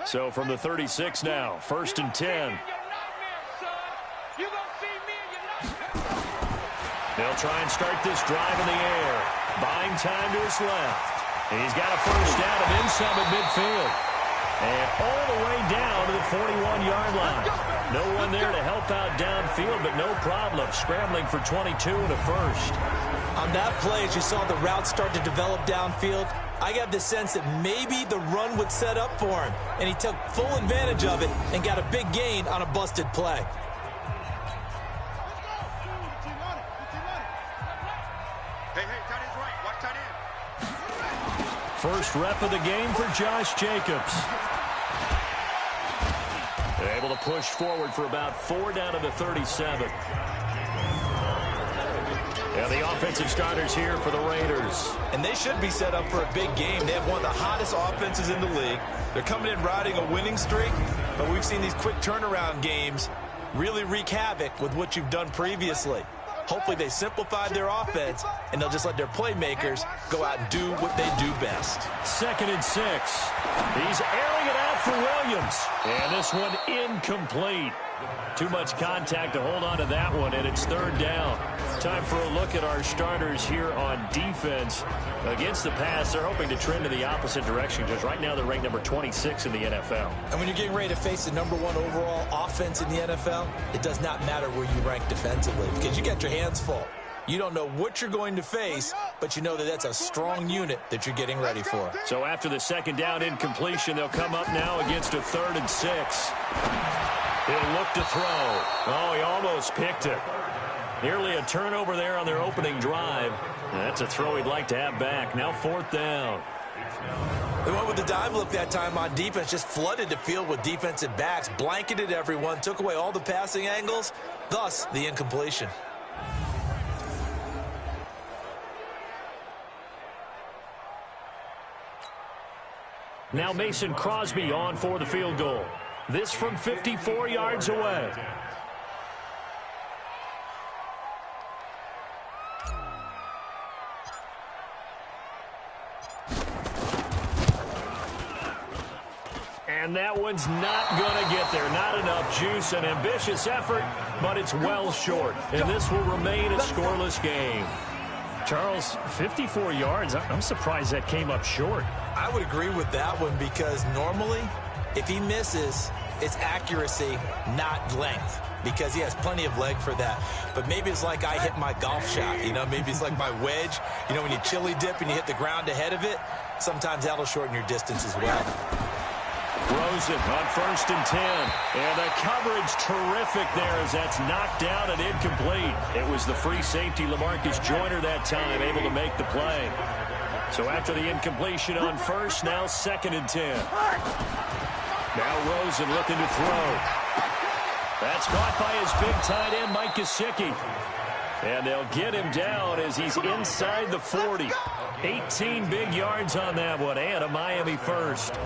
So from the 36 now, 1st and 10. They'll try and start this drive in the air. Buying time to his left. And he's got a first down and then some at midfield. And all the way down to the 41-yard line. No one there to help out downfield, but no problem. Scrambling for 22 and a first. On that play, as you saw the route start to develop downfield, I got the sense that maybe the run would set up for him. And he took full advantage of it and got a big gain on a busted play. First rep of the game for Josh Jacobs. They're able to push forward for about 4 down to the 37. And the offensive starters here for the Raiders. And they should be set up for a big game. They have one of the hottest offenses in the league. They're coming in riding a winning streak, but we've seen these quick turnaround games really wreak havoc with what you've done previously. Hopefully they simplified their offense, and they'll just let their playmakers go out and do what they do best. 2nd and 6. He's airing it out for Williams. And this one incomplete. Too much contact to hold on to that one, and it's 3rd down. Time for a look at our starters here on defense. Against the pass, they're hoping to trend in the opposite direction because right now they're ranked number 26 in the NFL. And when you're getting ready to face the number 1 overall offense in the NFL, it does not matter where you rank defensively because you got your hands full. You don't know what you're going to face, but you know that that's a strong unit that you're getting ready for. So after the 2nd down incompletion, they'll come up now against a 3rd and 6. He'll look to throw. Oh, he almost picked it. Nearly a turnover there on their opening drive. That's a throw he'd like to have back. Now 4th down. They went with the dive look that time on defense, just flooded the field with defensive backs, blanketed everyone, took away all the passing angles, thus the incompletion. Now Mason Crosby on for the field goal. This from 54 yards away. And that one's not going to get there. Not enough juice. An ambitious effort, but it's well short. And this will remain a scoreless game. Charles, 54 yards. I'm surprised that came up short. I would agree with that one because normally, if he misses, it's accuracy, not length, because he has plenty of leg for that. But maybe it's like I hit my golf shot, you know, maybe it's like my wedge. You know, when you chili dip and you hit the ground ahead of it, sometimes that'll shorten your distance as well. Rosen on 1st and 10. And the coverage terrific there as that's knocked down and incomplete. It was the free safety, LaMarcus Joyner, that time, able to make the play. So after the incompletion on 1st, now 2nd and 10. Now Rosen looking to throw. That's caught by his big tight end, Mike Gesicki. And they'll get him down as he's inside the 40. 18 big yards on that one, and a Miami first.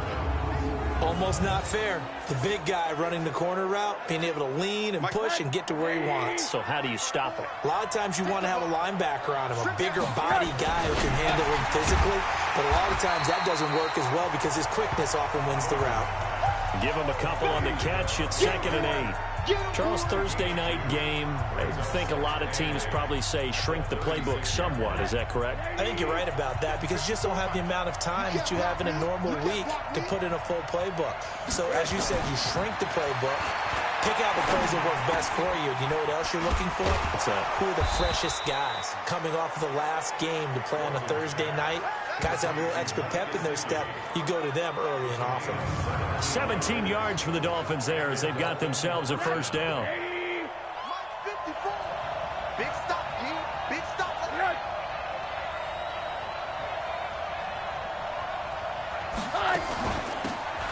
Almost not fair. The big guy running the corner route, being able to lean and push and get to where he wants. So how do you stop it? A lot of times you want to have a linebacker on him, a bigger body guy who can handle him physically. But a lot of times that doesn't work as well because his quickness often wins the route. Give him a couple on the catch. It's 2nd and 8. Charles, Thursday night game, I think a lot of teams probably say shrink the playbook somewhat. Is that correct? I think you're right about that because you just don't have the amount of time that you have in a normal week to put in a full playbook. So as you said, you shrink the playbook, pick out the plays that work best for you. You know what else you're looking for? What's that? Who are the freshest guys coming off of the last game to play on a Thursday night? Guys have a little extra pep in their step. You go to them early and often. 17 yards for the Dolphins there as they've got themselves a first down. Big stop, G. Big stop.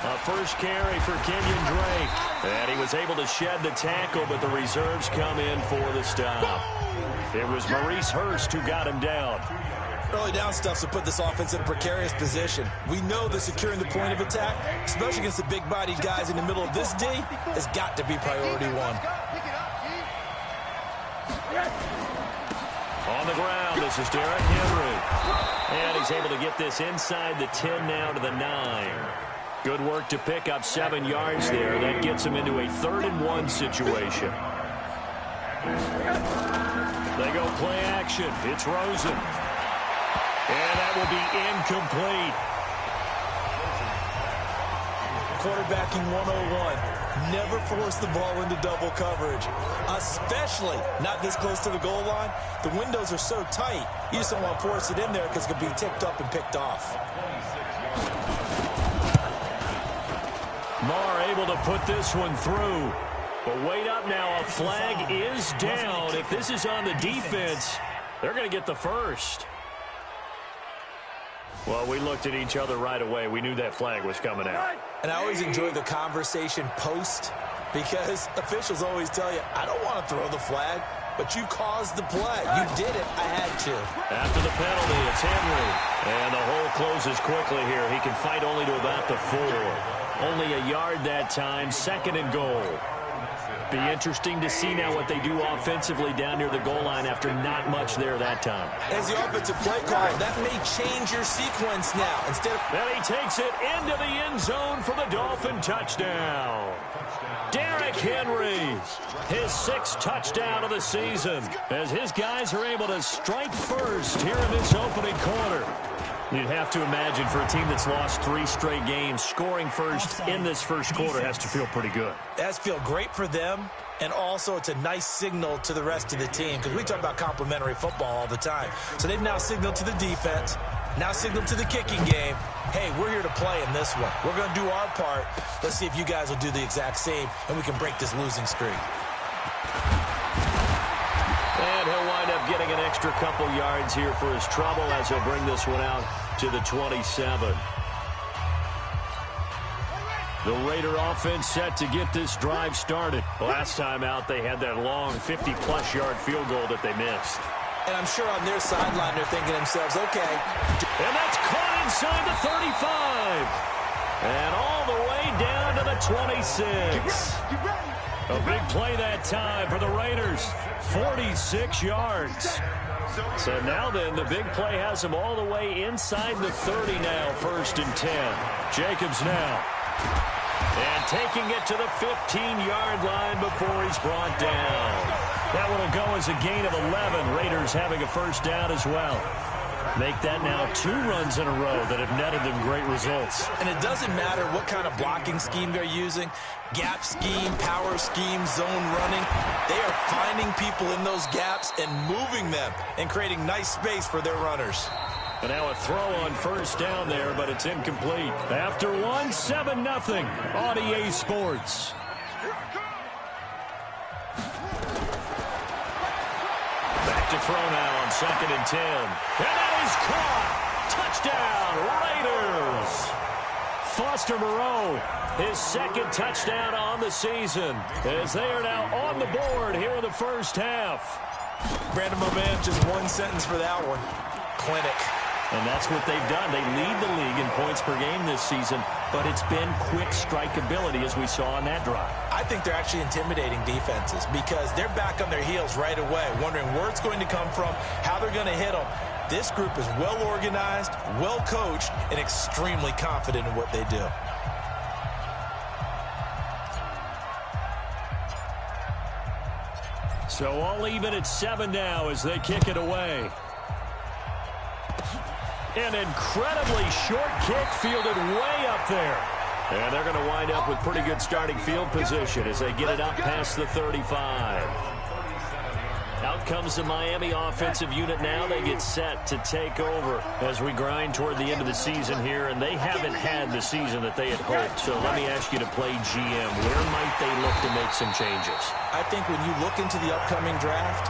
A first carry for Kenyon Drake. And he was able to shed the tackle, but the reserves come in for the stop. It was Maurice Hurst who got him down. Early down stuff to put this offense in a precarious position. We know that securing the point of attack, especially against the big-bodied guys in the middle of this D, has got to be priority one. On the ground, this is Derrick Henry. And he's able to get this inside the 10 now to the 9. Good work to pick up 7 yards there. That gets him into a 3rd-and-1 situation. They go play action. It's Rosen. And that will be incomplete. Quarterbacking 101. Never force the ball into double coverage, especially not this close to the goal line. The windows are so tight, you just don't want to force it in there because it could be tipped up and picked off. Marr able to put this one through. But wait up now, a flag is down. If this is on the defense, they're going to get the first. Well, we looked at each other right away. We knew that flag was coming out. And I always enjoy the conversation post because officials always tell you, I don't want to throw the flag, but you caused the play. You did it. I had to. After the penalty, it's Henry. And the hole closes quickly here. He can fight only to about the 4. Only a yard that time, 2nd and goal. Be interesting to see now what they do offensively down near the goal line after not much there that time. As the offensive play caller, that may change your sequence now. Instead of then he takes it into the end zone for the Dolphin touchdown. Derrick Henry, his 6th touchdown of the season, as his guys are able to strike first here in this opening quarter. You'd have to imagine for a team that's lost 3 straight games, scoring first in this first quarter has to feel pretty good. It has to feel great for them, and also it's a nice signal to the rest of the team because we talk about complimentary football all the time. So they've now signaled to the defense, now signaled to the kicking game, hey, we're here to play in this one. We're going to do our part. Let's see if you guys will do the exact same, and we can break this losing streak. And he'll wind up getting an extra couple yards here for his trouble as he'll bring this one out to the 27. The Raider offense set to get this drive started. Last time out, they had that long 50-plus yard field goal that they missed. And I'm sure on their sideline they're thinking to themselves, okay. And that's caught inside the 35. And all the way down to the 26. A big play that time for the Raiders. 46 yards. So now then, the big play has him all the way inside the 30 now, 1st and 10. Jacobs now. And taking it to the 15-yard line before he's brought down. That one will go as a gain of 11. Raiders having a first down as well. Make that now 2 runs in a row that have netted them great results. And it doesn't matter what kind of blocking scheme they're using, gap scheme, power scheme, zone running. They are finding people in those gaps and moving them and creating nice space for their runners. And now a throw on first down there, but it's incomplete. After 1, 7-0 on EA Sports. Back to throw now on 2nd and 10. And that is caught. Touchdown, Raiders. Foster Moreau, his 2nd touchdown on the season, as they are now on the board here in the first half. Brandon, my man, just one sentence for that one. Clinic. And that's what they've done. They lead the league in points per game this season, but it's been quick strikeability as we saw on that drive. I think they're actually intimidating defenses because they're back on their heels right away, wondering where it's going to come from, how they're going to hit them. This group is well organized, well coached, and extremely confident in what they do. So all even at 7 now as they kick it away. An incredibly short kick fielded way up there. And they're going to wind up with pretty good starting field position as they get it up past the 35. Out comes the Miami offensive unit now. They get set to take over as we grind toward the end of the season here, and they haven't had the season that they had hoped. So let me ask you to play GM. Where might they look to make some changes? I think when you look into the upcoming draft,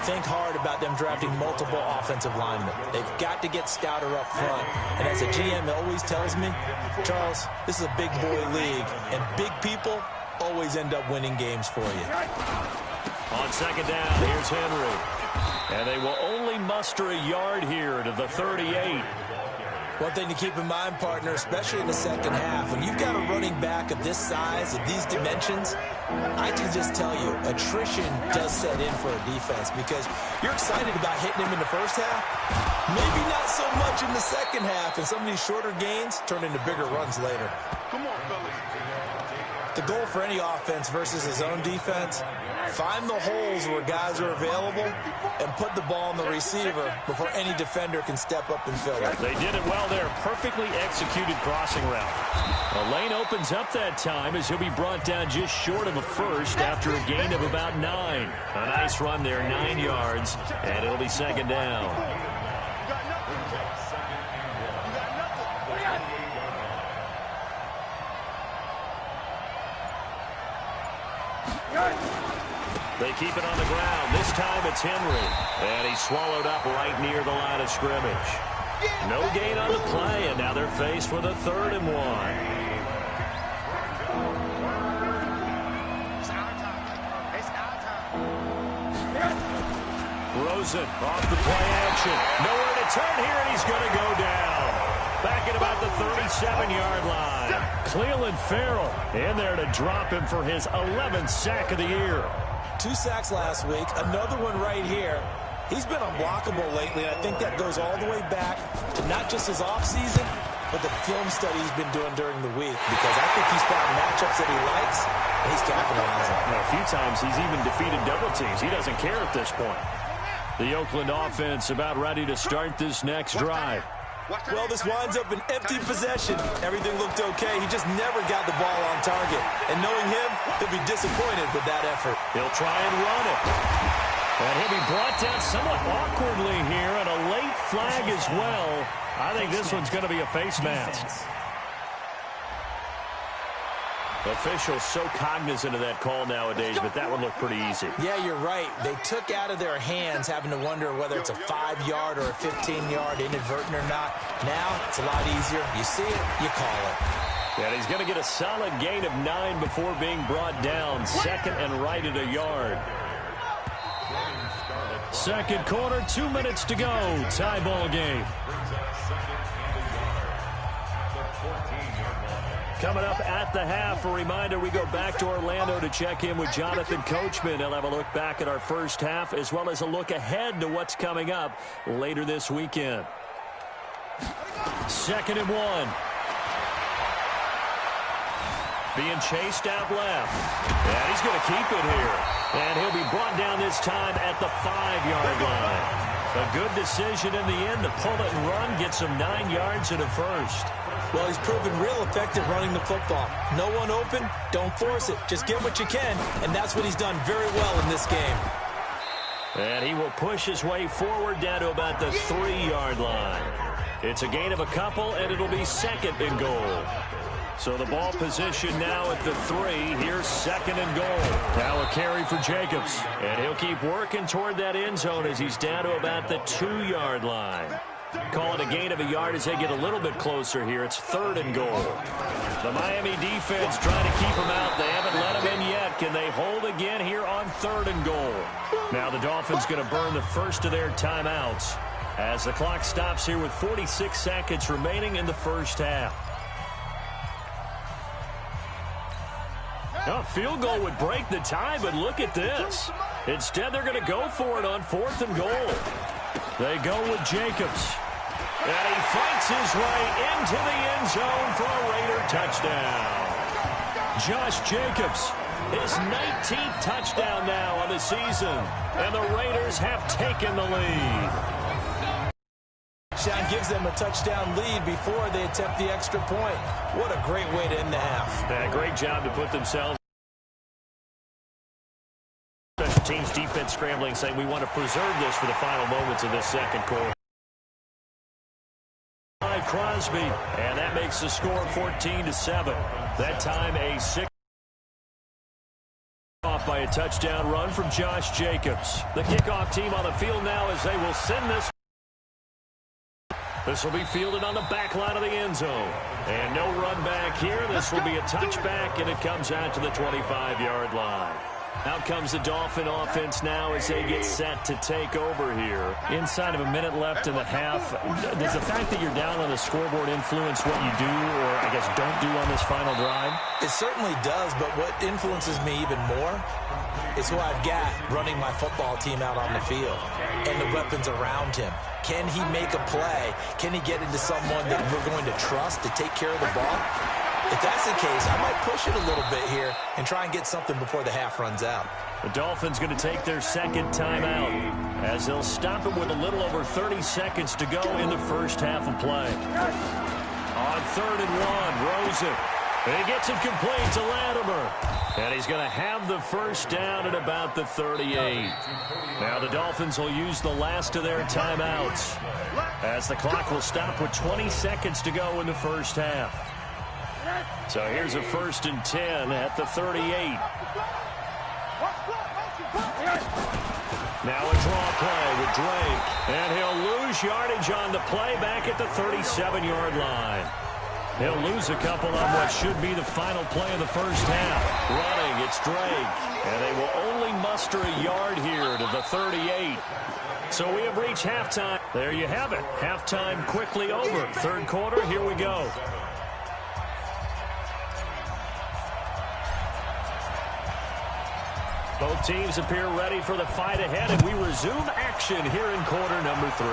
think hard about them drafting multiple offensive linemen. They've got to get stouter up front. And as a GM always tells me, Charles, this is a big boy league, and big people always end up winning games for you. On 2nd down, here's Henry. And they will only muster a yard here to the 38. One thing to keep in mind, partner, especially in the second half, when you've got a running back of this size, of these dimensions, I can just tell you, attrition does set in for a defense because you're excited about hitting him in the first half, maybe not so much in the second half, and some of these shorter gains turn into bigger runs later. Come on, fellas. The goal for any offense versus his own defense, find the holes where guys are available and put the ball on the receiver before any defender can step up and fill it. They did it well there. Perfectly executed crossing route. A lane opens up that time as he'll be brought down just short of a first after a gain of about 9. A nice run there, 9 yards, and it'll be second down. They keep it on the ground. This time it's Henry. And he's swallowed up right near the line of scrimmage. No gain on the play, and now they're faced with a 3rd and 1. Rosen off the play action. Nowhere to turn here, and he's going to go down. Back at about the 37-yard line. Cleveland Farrell in there to drop him for his 11th sack of the year. 2 sacks last week, another one right here. He's been unblockable lately, and I think that goes all the way back to not just his offseason, but the film study he's been doing during the week, because I think he's found matchups that he likes, and he's capitalizing. A few times he's even defeated double teams. He doesn't care at this point. The Oakland offense about ready to start this next drive. Well, this winds up an empty possession. Everything looked okay. He just never got the ball on target. And knowing him, he'll be disappointed with that effort. He'll try and run it. And he'll be brought down somewhat awkwardly here, and a late flag as well. I think this one's going to be a face mask. Officials so cognizant of that call nowadays, but that one looked pretty easy. Yeah, you're right. They took out of their hands having to wonder whether it's a 5-yard or a 15-yard, inadvertent or not. Now, it's a lot easier. You see it, you call it. And he's going to get a solid gain of 9 before being brought down. Second and right at a yard. Second quarter, 2 minutes to go. Tie ball game. Coming up at the half, a reminder, we go back to Orlando to check in with Jonathan Coachman. He'll have a look back at our first half as well as a look ahead to what's coming up later this weekend. 2nd and 1. Being chased out left. And he's going to keep it here. And he'll be brought down this time at the 5-yard line. A good decision in the end to pull it and run, get some 9 yards and a first. Well, he's proven real effective running the football. No one open, don't force it. Just get what you can, and that's what he's done very well in this game. And he will push his way forward down to about the 3-yard line. It's a gain of a couple, and it'll be 2nd and goal. So the ball position now at the 3. Here's 2nd and goal. Now a carry for Jacobs. And he'll keep working toward that end zone as he's down to about the 2-yard line. Call it a gain of a yard as they get a little bit closer here. It's 3rd and goal. The Miami defense trying to keep him out. They haven't let him in yet. Can they hold again here on 3rd and goal? Now the Dolphins going to burn the first of their timeouts as the clock stops here with 46 seconds remaining in the first half. A field goal would break the tie, but look at this. Instead, they're going to go for it on 4th and goal. They go with Jacobs. And he fights his way into the end zone for a Raider touchdown. Josh Jacobs, his 19th touchdown now on the season. And the Raiders have taken the lead. Touchdown gives them a touchdown lead before they attempt the extra point. What a great way to end the half. Yeah, great job to put themselves. Special teams defense scrambling, saying we want to preserve this for the final moments of this second quarter. Crosby, and that makes the score 14-7. That time a 6 off by a touchdown run from Josh Jacobs. The kickoff team on the field now as they will send this. This will be fielded on the back line of the end zone. And no run back here. This will be a touchback, and it comes out to the 25-yard line. Out comes the Dolphin offense now as they get set to take over here. Inside of a minute left in the half, does the fact that you're down on the scoreboard influence what you do, or I guess don't do on this final drive? It certainly does, but what influences me even more is who I've got running my football team out on the field and the weapons around him. Can he make a play? Can he get into someone that we're going to trust to take care of the ball? If that's the case, I might push it a little bit here and try and get something before the half runs out. The Dolphins going to take their second timeout as they'll stop it with a little over 30 seconds to go in the first half of play. On 3rd and 1, Rosen. And he gets it complete to Latimer. And he's going to have the first down at about the 38. Now the Dolphins will use the last of their timeouts as the clock will stop with 20 seconds to go in the first half. So here's a 1st and 10 at the 38. Now a draw play with Drake. And he'll lose yardage on the play back at the 37-yard line. He'll lose a couple on what should be the final play of the first half. Running, it's Drake. And they will only muster a yard here to the 38. So we have reached halftime. There you have it. Halftime quickly over. Third quarter, here we go. Both teams appear ready for the fight ahead, and we resume action here in quarter number 3.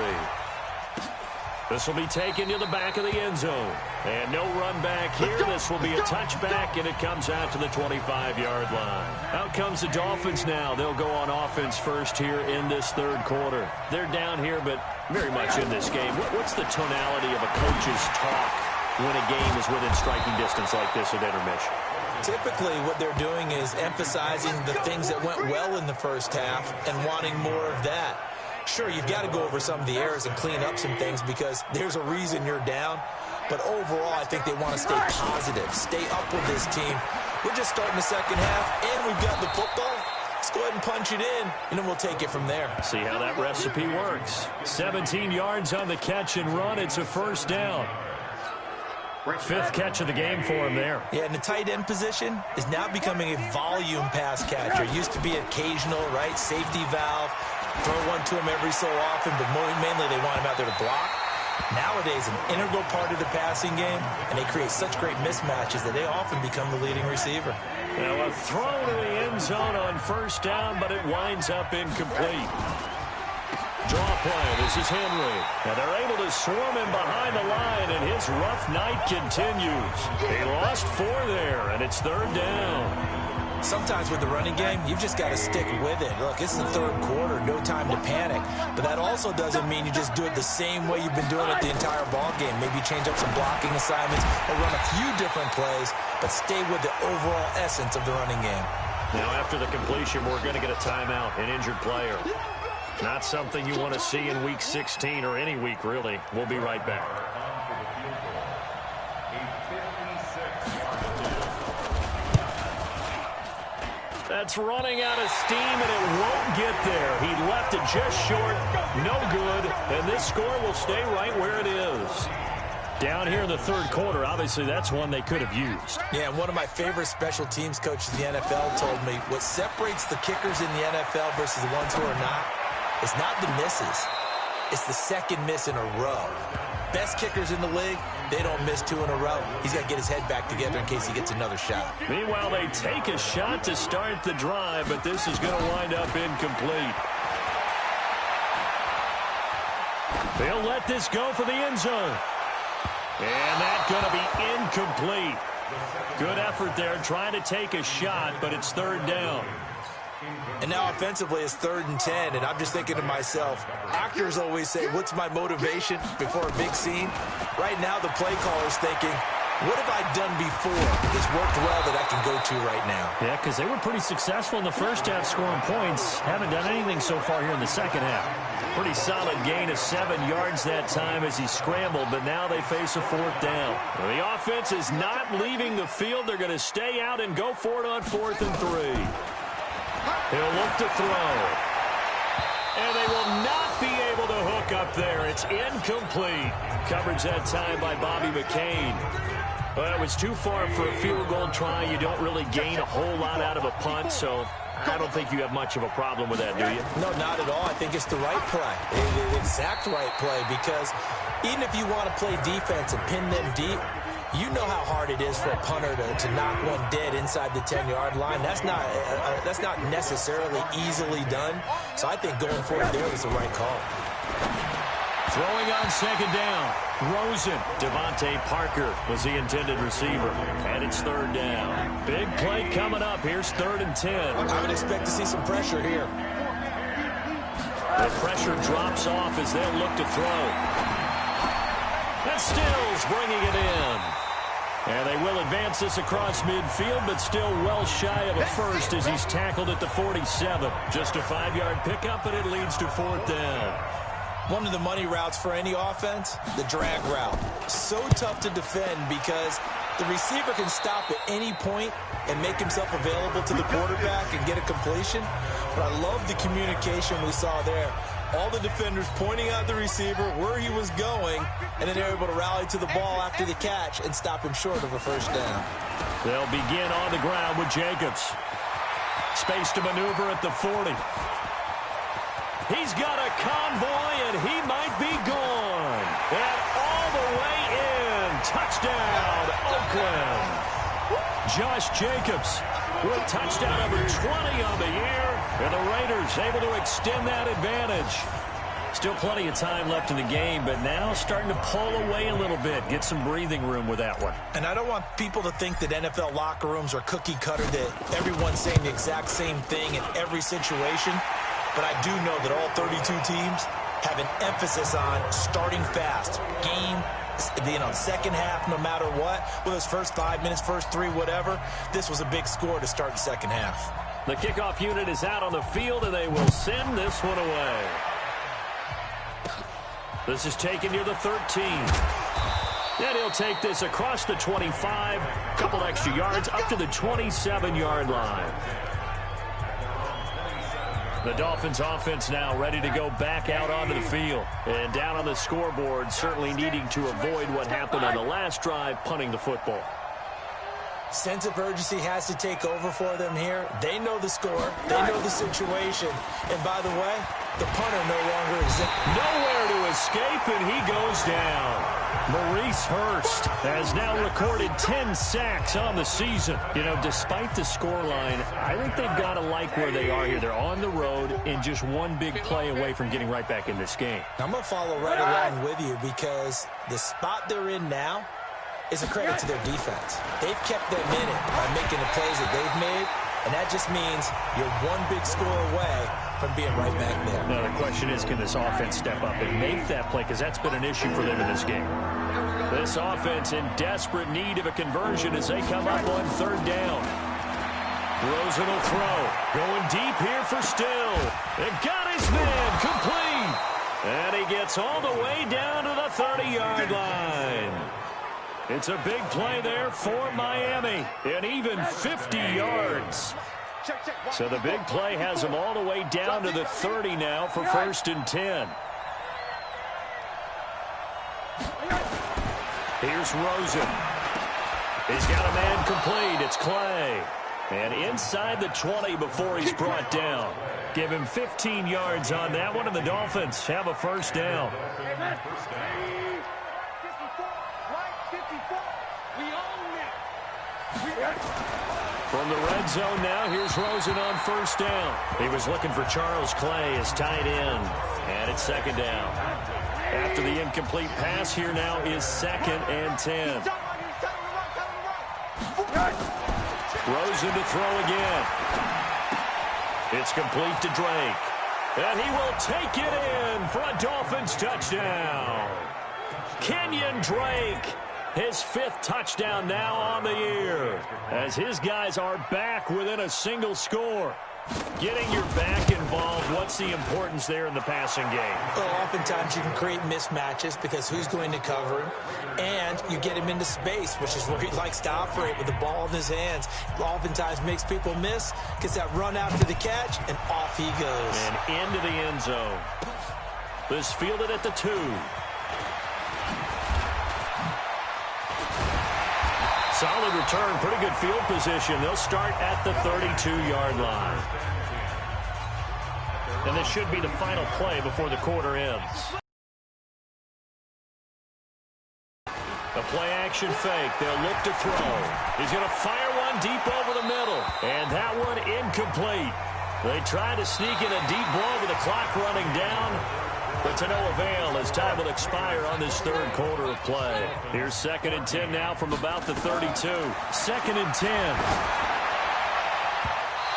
This will be taken to the back of the end zone. And no run back here. This will be a touchback, and it comes out to the 25-yard line. Out comes the Dolphins now. They'll go on offense first here in this third quarter. They're down here, but very much in this game. What's the tonality of a coach's talk when a game is within striking distance like this at intermission? Typically, what they're doing is emphasizing the things that went well in the first half and wanting more of that. Sure, you've got to go over some of the errors and clean up some things because there's a reason you're down. But overall, I think they want to stay positive, stay up with this team. We're just starting the second half, and we've got the football. Let's go ahead and punch it in, and then we'll take it from there. See how that recipe works. 17 yards on the catch and run. It's a first down. 5th catch of the game for him there. Yeah, and the tight end position is now becoming a volume pass catcher. Used to be occasional, right, safety valve. Throw one to him every so often, but mainly they want him out there to block. Nowadays, an integral part of the passing game, and they create such great mismatches that they often become the leading receiver. Now a throw to the end zone on first down, but it winds up incomplete. Draw play. This is Henry. Now they're able to swarm him behind the line, and his rough night continues. He lost 4 there, and it's 3rd down. Sometimes with the running game, you've just got to stick with it. Look, it's the third quarter, no time to panic. But that also doesn't mean you just do it the same way you've been doing it the entire ball game. Maybe change up some blocking assignments or run a few different plays, but stay with the overall essence of the running game. Now after the completion, we're going to get a timeout, an injured player. Not something you want to see in Week 16 or any week, really. We'll be right back. That's running out of steam, and it won't get there. He left it just short, no good, and this score will stay right where it is. Down here in the third quarter, obviously that's one they could have used. Yeah, one of my favorite special teams coaches in the NFL told me what separates the kickers in the NFL versus the ones who are not, it's not the misses. It's the second miss in a row. Best kickers in the league, they don't miss 2 in a row. He's got to get his head back together in case he gets another shot. Meanwhile, they take a shot to start the drive, but this is going to wind up incomplete. They'll let this go for the end zone. And that's going to be incomplete. Good effort there trying to take a shot, but it's 3rd down. And now offensively it's 3rd and 10, and I'm just thinking to myself, actors always say, what's my motivation before a big scene? Right now the play caller's thinking, what have I done before that's worked well that I can go to right now? Yeah, because they were pretty successful in the first half scoring points. Haven't done anything so far here in the second half. Pretty solid gain of 7 yards that time as he scrambled, but now they face a 4th down. Well, the offense is not leaving the field. They're going to stay out and go for it on 4th and 3. He'll look to throw. And they will not be able to hook up there. It's incomplete. Coverage that time by Bobby McCain. Well, it was too far for a field goal try. You don't really gain a whole lot out of a punt, so I don't think you have much of a problem with that, do you? No, not at all. I think it's the right play, the exact right play, because even if you want to play defense and pin them deep, you know how hard it is for a punter to knock one dead inside the 10-yard line. That's not necessarily easily done. So I think going for it there was the right call. Throwing on second down. Rosen. Devontae Parker was the intended receiver. And it's third down. Big play coming up. Here's 3rd and 10. I would expect to see some pressure here. The pressure drops off as they'll look to throw. And Stills bringing it in. And they will advance this across midfield, but still well shy of a first as he's tackled at the 47. Just a 5-yard pickup, and it leads to 4th down. One of the money routes for any offense, the drag route. So tough to defend because the receiver can stop at any point and make himself available to the quarterback and get a completion. But I love the communication we saw there. All the defenders pointing out the receiver, where he was going, and then they're able to rally to the ball after the catch and stop him short of a first down. They'll begin on the ground with Jacobs. Space to maneuver at the 40. He's got a convoy, and he might be gone. And all the way in. Touchdown, Oakland. Josh Jacobs with touchdown number 20 on the year. And the Raiders able to extend that advantage. Still plenty of time left in the game, but now starting to pull away a little bit. Get some breathing room with that one. And I don't want people to think that NFL locker rooms are cookie cutter, that everyone's saying the exact same thing in every situation. But I do know that all 32 teams have an emphasis on starting fast. Second half, no matter what. Whether it's first 5 minutes, first 3, whatever. This was a big score to start the second half. The kickoff unit is out on the field, and they will send this one away. This is taken near the 13. And he'll take this across the 25. Couple extra yards up to the 27-yard line. The Dolphins offense now ready to go back out onto the field. And down on the scoreboard, certainly needing to avoid what happened on the last drive, punting the football. Sense of urgency has to take over for them here. They know the score. They know the situation. And by the way, the punter no longer exists. Nowhere to escape, and he goes down. Maurice Hurst has now recorded 10 sacks on the season. You know, despite the scoreline, I think they've got to like where they are here. They're on the road and just one big play away from getting right back in this game. I'm going to follow right along with you because the spot they're in now is a credit to their defense. They've kept them in it by making the plays that they've made, and that just means you're one big score away from being right back there. Now, the question is, can this offense step up and make that play? Because that's been an issue for them in this game. This offense in desperate need of a conversion as they come up on 3rd down. Rosen will throw. Going deep here for Still. They've got his man complete. And he gets all the way down to the 30-yard line. It's a big play there for Miami. And even 50 yards. So the big play has them all the way down to the 30 now for 1st and 10. Here's Rosen. He's got a man complete. It's Clay. And inside the 20 before he's brought down. Give him 15 yards on that one, and the Dolphins have a first down. From the red zone now, here's Rosen on 1st down. He was looking for Charles Clay as tight end. And it's 2nd down. After the incomplete pass, here now is 2nd and 10. Rosen to throw again. It's complete to Drake. And he will take it in for a Dolphins touchdown. Kenyon Drake, his 5th touchdown now on the year, as his guys are back within a single score. Getting your back involved, what's the importance there in the passing game? Well, oftentimes you can create mismatches because who's going to cover him, and you get him into space, which is where he likes to operate with the ball in his hands. Oftentimes makes people miss, gets that run after the catch, and off he goes. And into the end zone. This fielded at the 2. Solid return, pretty good field position. They'll start at the 32-yard line. And this should be the final play before the quarter ends. A play-action fake. They'll look to throw. He's going to fire one deep over the middle. And that one incomplete. They tried to sneak in a deep blow with the clock running down. But to no avail as time will expire on this third quarter of play. Here's 2nd and 10 now from about the 32. 2nd and 10.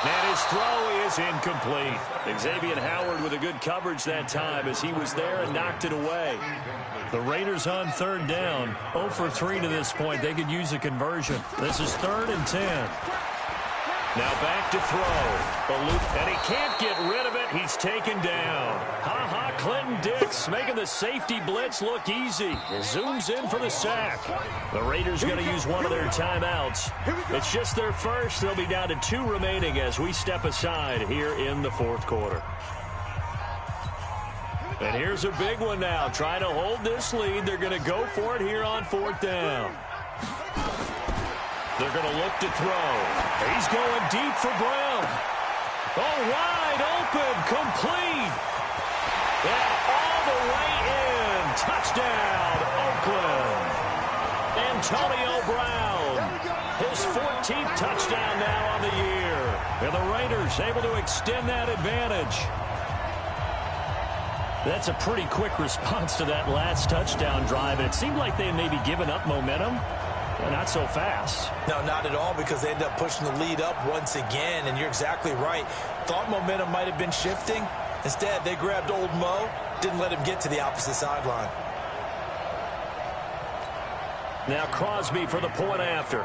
And his throw is incomplete. Xavier Howard with a good coverage that time as he was there and knocked it away. The Raiders on 3rd down. 0 for 3 to this point. They could use a conversion. This is 3rd and 10. Now back to throw. And he can't get rid of it. He's taken down. Ha-ha, Clinton Dix making the safety blitz look easy. Zooms in for the sack. The Raiders going to use one of their timeouts. It's just their first. They'll be down to 2 remaining as we step aside here in the 4th quarter. And here's a big one now. Trying to hold this lead. They're going to go for it here on 4th down. They're going to look to throw. He's going deep for Brown. Oh, wide open, complete. And all the way in. Touchdown, Oakland. Antonio Brown. His 14th touchdown now on the year. And the Raiders able to extend that advantage. That's a pretty quick response to that last touchdown drive. And it seemed like they had maybe given up momentum. Well, not so fast. No, not at all, because they ended up pushing the lead up once again, and you're exactly right. Thought momentum might have been shifting. Instead, they grabbed old Mo, didn't let him get to the opposite sideline. Now Crosby for the point after.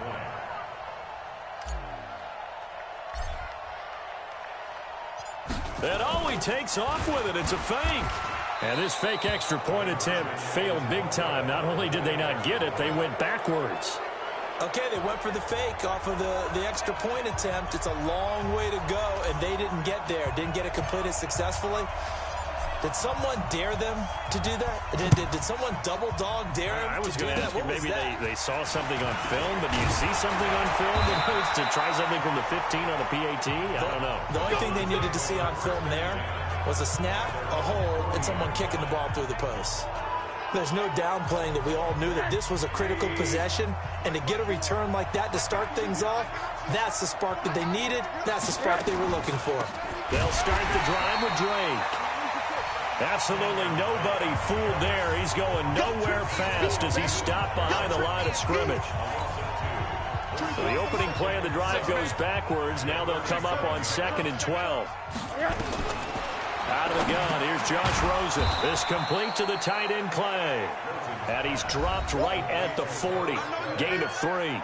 And oh, he takes off with it. It's a fake. And this fake extra point attempt failed big time. Not only did they not get it, they went backwards. Okay, they went for the fake off of the extra point attempt. It's a long way to go, and they didn't get there. Didn't get it completed successfully. Did someone dare them to do that? Did someone double dog dare them I was to do going to that? ask you, What was maybe that? they saw something on film, but do you see something on film to try something from the 15 on the PAT? I don't know. The only thing they needed to see on film there was a snap, a hold, and someone kicking the ball through the post. There's no downplaying that we all knew that this was a critical possession, and to get a return like that to start things off, that's the spark that they needed. That's the spark they were looking for. They'll start the drive with Drake. Absolutely nobody fooled there. He's going nowhere fast as he stopped behind the line of scrimmage. So the opening play of the drive goes backwards. Now they'll come up on 2nd and 12. Out of the gun, here's Josh Rosen. This complete to the tight end, Clay. And he's dropped right at the 40. Gain of 3.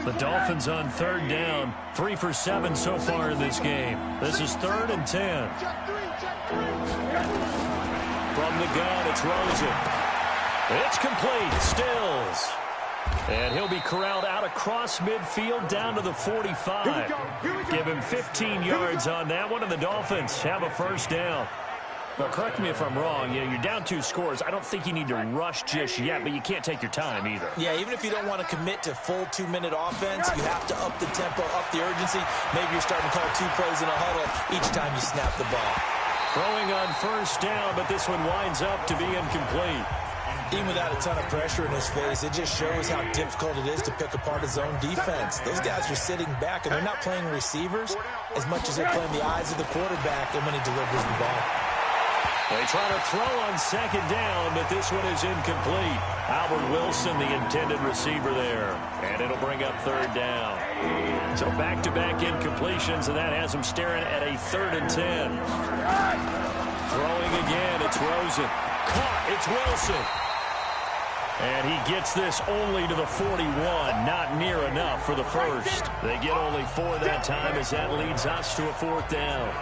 The Dolphins on 3rd down. 3 for 7 so far in this game. This is 3rd and 10. From the gun, it's Rosen. It's complete. Stills. And he'll be corralled out across midfield down to the 45. Give him 15 yards on that one, and the Dolphins have a first down. Well, correct me if I'm wrong. You know, you're down 2 scores. I don't think you need to rush just yet, but you can't take your time either. Yeah, even if you don't want to commit to full 2-minute offense, you have to up the tempo, up the urgency. Maybe you're starting to call 2 plays in a huddle each time you snap the ball. Throwing on first down, but this one winds up to be incomplete. Even without a ton of pressure in his face, it just shows how difficult it is to pick apart his own defense. Those guys are sitting back, and they're not playing receivers as much as they're playing the eyes of the quarterback and when he delivers the ball. They try to throw on 2nd down, but this one is incomplete. Albert Wilson, the intended receiver there. And it'll bring up 3rd down. So back-to-back incompletions, and that has them staring at a 3rd and 10. Throwing again, it's Rosen. Caught, it's Wilson. And he gets this only to the 41, not near enough for the first. They get only 4 that time as that leads us to a 4th down.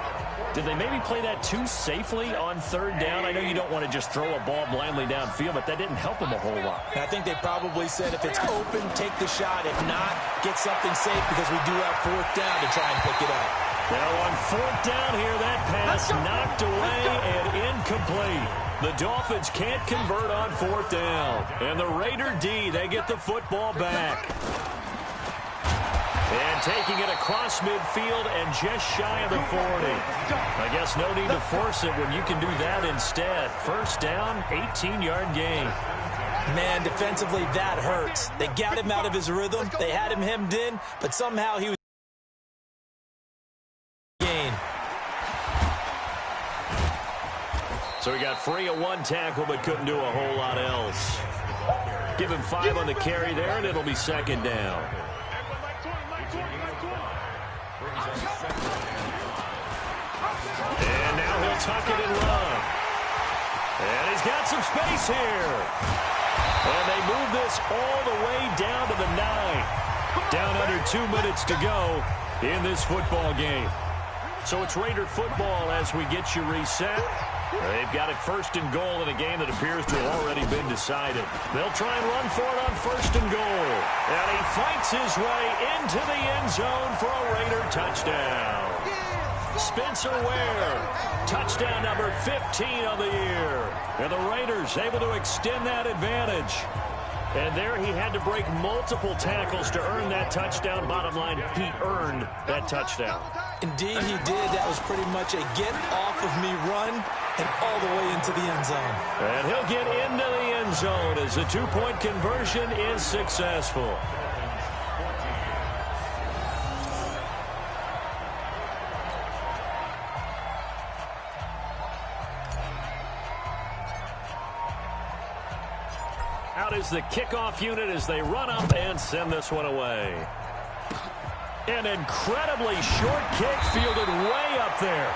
Did they maybe play that too safely on 3rd down? I know you don't want to just throw a ball blindly downfield, but that didn't help them a whole lot. I think they probably said if it's open, take the shot. If not, get something safe because we do have 4th down to try and pick it up. Now on 4th down here, that pass knocked away and incomplete. The Dolphins can't convert on 4th down. And the Raider D, they get the football back. And taking it across midfield and just shy of the 40. I guess no need to force it when you can do that instead. 1st down, 18-yard gain. Man, defensively, that hurts. They got him out of his rhythm. They had him hemmed in, but somehow he was gain. So he got free of 1 tackle, but couldn't do a whole lot else. Give him 5 on the carry there, and it'll be 2nd down. And now he'll tuck it and run. And he's got some space here. And they move this all the way down to the 9. Down under 2 minutes to go in this football game. So it's Raider football as we get you reset. They've got it 1st and goal in a game that appears to have already been decided. They'll try and run for it on 1st and goal. And he fights his way into the end zone for a Raider touchdown. Spencer Ware, touchdown number 15 on the year. And the Raiders able to extend that advantage. And there he had to break multiple tackles to earn that touchdown. Bottom line, he earned that touchdown. Indeed, he did. That was pretty much a get-off-of-me run and all the way into the end zone. And he'll get into the end zone as the 2-point conversion is successful. Out is the kickoff unit as they run up and send this one away. An incredibly short kick fielded way up there.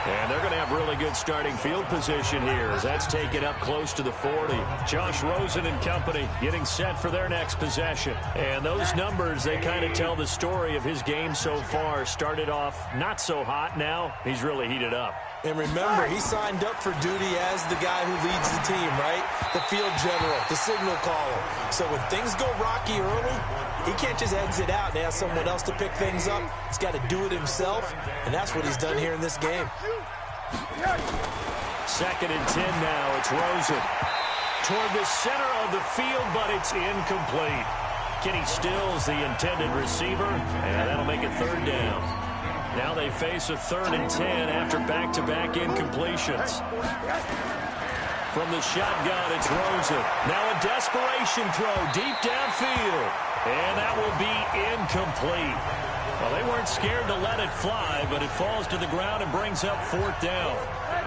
And they're going to have really good starting field position here as that's taken up close to the 40. Josh Rosen and company getting set for their next possession. And those numbers, they kind of tell the story of his game so far. Started off not so hot. Now he's really heated up. And remember, he signed up for duty as the guy who leads the team, right? The field general, the signal caller. So when things go rocky early, he can't just exit out and ask someone else to pick things up. He's got to do it himself, and that's what he's done here in this game. 2nd and 10 now. It's Rosen toward the center of the field, but it's incomplete. Kenny Stills, the intended receiver, and that'll make it 3rd down. Now they face a 3rd and 10 after back-to-back incompletions. From the shotgun, it's Rosen. Now a desperation throw deep downfield. And that will be incomplete. Well, they weren't scared to let it fly, but it falls to the ground and brings up 4th down.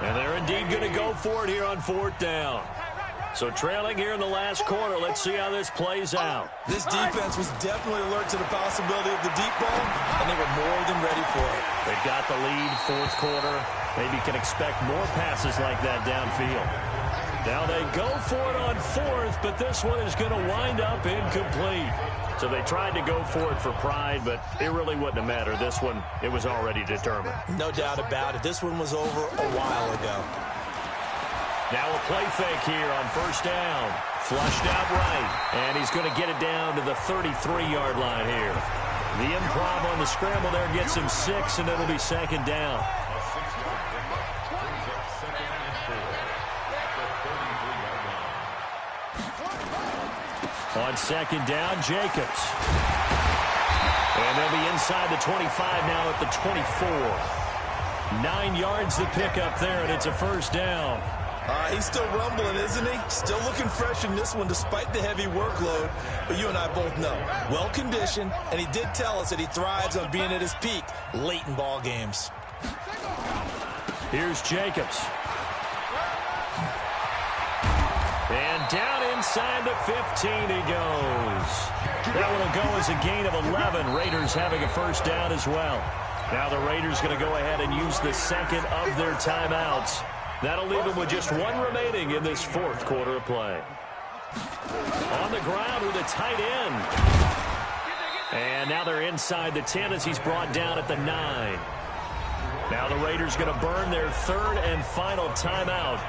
And they're indeed going to go for it here on 4th down. So trailing here in the last quarter, let's see how this plays out. This defense was definitely alert to the possibility of the deep ball, and they were more than ready for it. They've got the lead, 4th quarter. Maybe can expect more passes like that downfield. Now they go for it on 4th, but this one is going to wind up incomplete. So they tried to go for it for pride, but it really wouldn't have mattered. This one, it was already determined. No doubt about it. This one was over a while ago. Now a play fake here on 1st down. Flushed out right, and he's going to get it down to the 33-yard line here. The improv on the scramble there gets him 6, and it'll be 2nd down. On 2nd down, Jacobs. And they'll be inside the 25 now at the 24. 9 yards the pickup there, and it's a 1st down. He's still rumbling, isn't he? Still looking fresh in this one despite the heavy workload. But you and I both know, well-conditioned, and he did tell us that he thrives on being at his peak late in ball games. Here's Jacobs. And down inside the 15 he goes. That one will go as a gain of 11. Raiders having a 1st down as well. Now the Raiders going to go ahead and use the 2nd of their timeouts. That'll leave them with just 1 remaining in this 4th quarter of play. On the ground with a tight end. And now they're inside the 10 as he's brought down at the 9. Now the Raiders going to burn their 3rd and final timeout.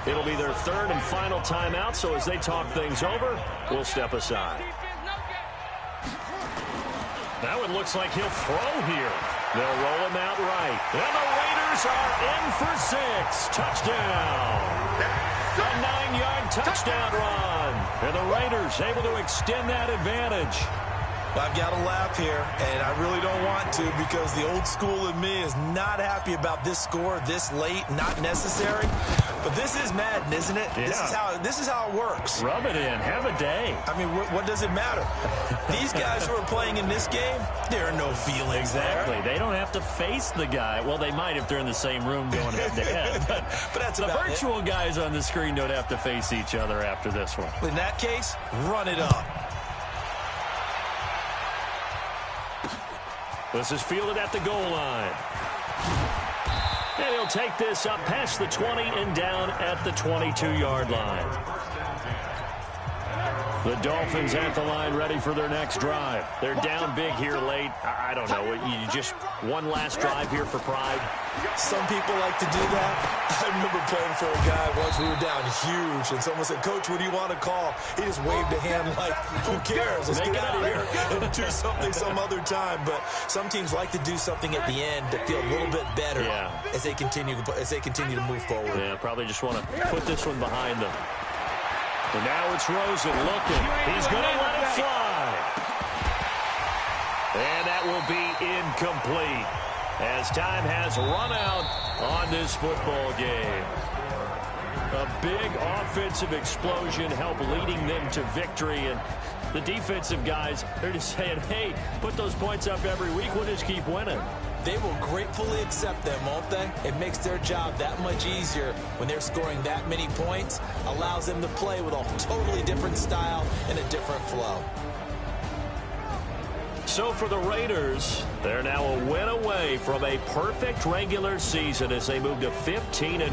It'll be their 3rd and final timeout, so as they talk things over, we'll step aside. That one looks like he'll throw here. They'll roll him out right. And the Raiders are in for 6. Touchdown. A 9-yard touchdown run. And the Raiders able to extend that advantage. I've got to laugh here, and I really don't want to because the old school in me is not happy about this score this late, not necessary. But this is Madden, isn't it? Yeah. This is how it works. Rub it in. Have a day. I mean, what does it matter? These guys who are playing in this game, there are no feelings Exactly. there. They don't have to face the guy. Well, they might if they're in the same room going head-to-head. But that's the about virtual it. guys on the screen don't have to face each other after this one. In that case, run it up. This is fielded at the goal line. And he'll take this up past the 20 and down at the 22-yard line. The Dolphins at the line ready for their next drive. They're down big here late. I don't know. You just one last drive here for pride. Some people like to do that. I remember playing for a guy once. We were down huge, and someone said, "Coach, what do you want to call?" He just waved a hand like, who cares? Let's get out of here and do something some other time. But some teams like to do something at the end to feel a little bit better as they continue to move forward. Yeah, probably just want to put this one behind them. And now it's Rosen looking. He's going to let it fly. And that will be incomplete as time has run out on this football game. A big offensive explosion helped leading them to victory. And the defensive guys, they're just saying, hey, put those points up every week. We'll just keep winning. They will gratefully accept them, won't they? It makes their job that much easier when they're scoring that many points. Allows them to play with a totally different style and a different flow. So for the Raiders, they're now a win away from a perfect regular season as they move to 15-0.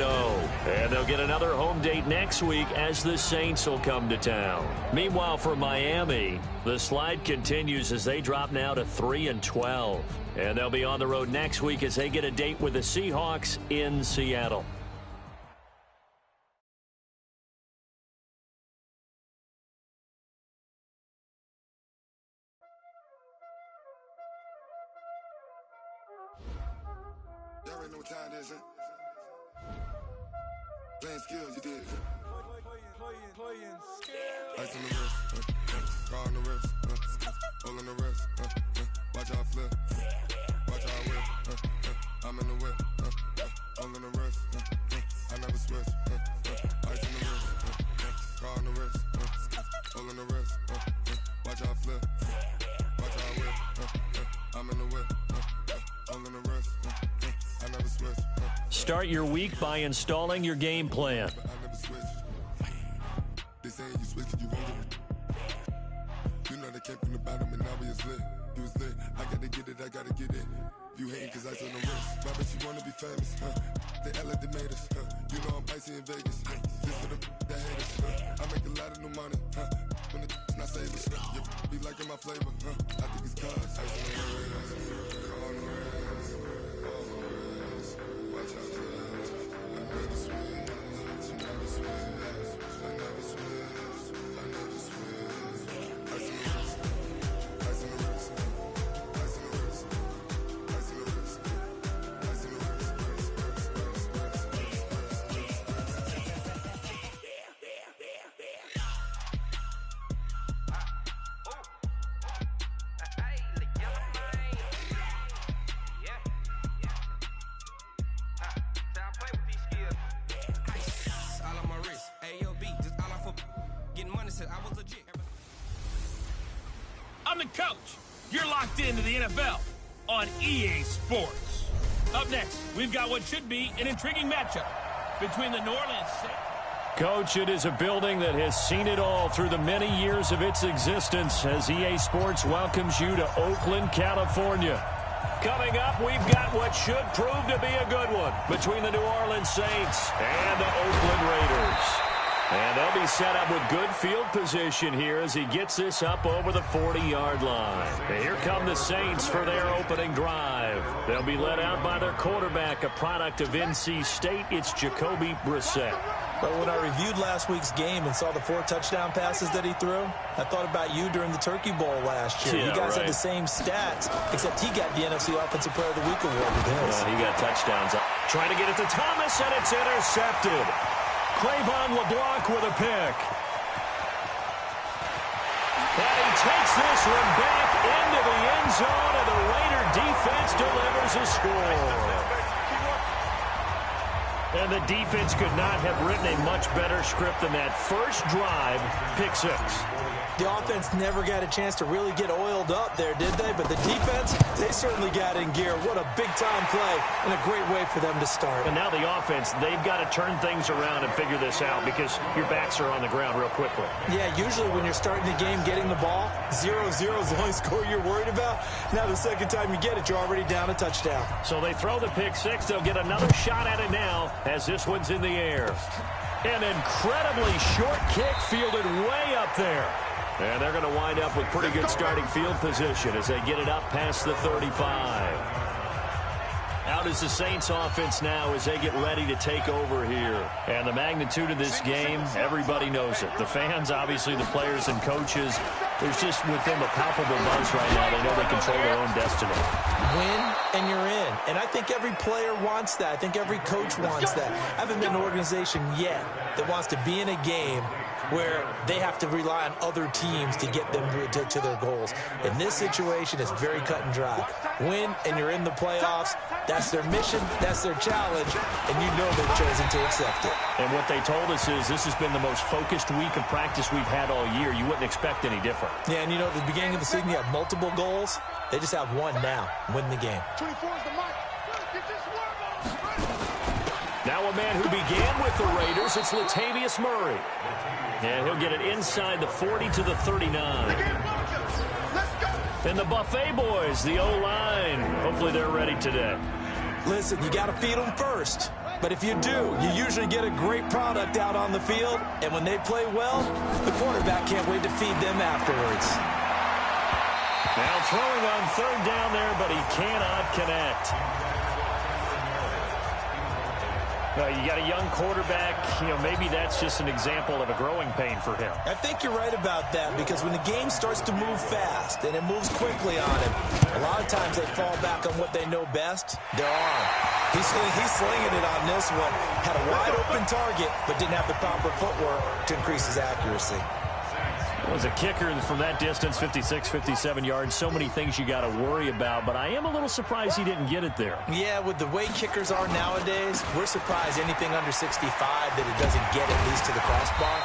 And they'll get another home date next week as the Saints will come to town. Meanwhile, for Miami, the slide continues as they drop now to 3-12. And they'll be on the road next week as they get a date with the Seahawks in Seattle. Y'all already know what time it is, huh? Playing skills, you did. Ice on the wrist, car on the wrist, hole on the wrist, watch how I flip, watch how I whip, I'm in the whip, hole on the wrist, I never switch, ice on the wrist, car on the wrist, hole on the wrist, watch how I flip, watch how I whip, I'm in the whip, hole on the wrist, I never switch. Start your week by installing your game plan. They say you switch it, you won't get it. You know they came from the bottom and now we is lit. You was lit, I gotta get it, I gotta get it. You hating cause ice on the wrist. Why bet you wanna be famous, huh? They act like they made us, huh? You know I'm icy in Vegas, This for the that hate us, I make a lot of new money, When the not savers, you be liking my flavor, I think it's cause ice on the wrist, on the wrist, watch out, I never switch, I never switch. I'm the coach. You're locked into the NFL on EA Sports. Up next, we've got what should be an intriguing matchup between the New Orleans Saints. Coach, it is a building that has seen it all through the many years of its existence as EA Sports welcomes you to Oakland, California. Coming up, we've got what should prove to be a good one between the New Orleans Saints and the Oakland Raiders. And they'll be set up with good field position here as he gets this up over the 40-yard line. And here come the Saints for their opening drive. They'll be led out by their quarterback, a product of NC State. It's Jacoby Brissett. But when I reviewed last week's game and saw the 4 touchdown passes that he threw, I thought about you during the Turkey Bowl last year. Yeah, you guys right. had the same stats, except he got the NFC Offensive Player of the Week award with his. He got touchdowns. Trying to get it to Thomas, and it's intercepted. Cravon LeBlanc with a pick. And he takes this one back into the end zone, and the Raider defense delivers a score. And the defense could not have written a much better script than that first drive, pick 6. The offense never got a chance to really get oiled up there, did they? But the defense, they certainly got in gear. What a big-time play and a great way for them to start. And now the offense, they've got to turn things around and figure this out because your backs are on the ground real quickly. Yeah, usually when you're starting the game getting the ball, 0-0 is the only score you're worried about. Now the second time you get it, you're already down a touchdown. So they throw the pick 6. They'll get another shot at it now as this one's in the air. An incredibly short kick fielded way up there. And they're going to wind up with pretty good starting field position as they get it up past the 35. Out is the Saints offense now as they get ready to take over here. And the magnitude of this game, everybody knows it. The fans, obviously the players and coaches, there's just with them a palpable buzz right now. They know they control their own destiny. Win and you're in. And I think every player wants that. I think every coach wants that. I haven't been an organization yet that wants to be in a game where they have to rely on other teams to get them to their goals. In this situation, it's very cut and dry. Win, and you're in the playoffs. That's their mission. That's their challenge. And you know they've chosen to accept it. And what they told us is this has been the most focused week of practice we've had all year. You wouldn't expect any different. Yeah, and you know, at the beginning of the season, you have multiple goals. They just have one now. Win the game. 24 is the mark. Get this work on. Now a man who began with the Raiders, it's Latavius Murray. And he'll get it inside the 40 to the 39. And the Buffet boys, the O-line, hopefully they're ready today. Listen, you got to feed them first. But if you do, you usually get a great product out on the field. And when they play well, the quarterback can't wait to feed them afterwards. Now throwing on 3rd down there, but he cannot connect. You got a young quarterback. Maybe that's just an example of a growing pain for him. I think you're right about that because when the game starts to move fast and it moves quickly on him, a lot of times they fall back on what they know best, their arm. He's slinging it on this one. Had a wide open target, but didn't have the proper footwork to increase his accuracy. As a kicker from that distance, 56, 57 yards, so many things you got to worry about, but I am a little surprised he didn't get it there. Yeah, with the way kickers are nowadays, we're surprised anything under 65 that it doesn't get at least to the crossbar.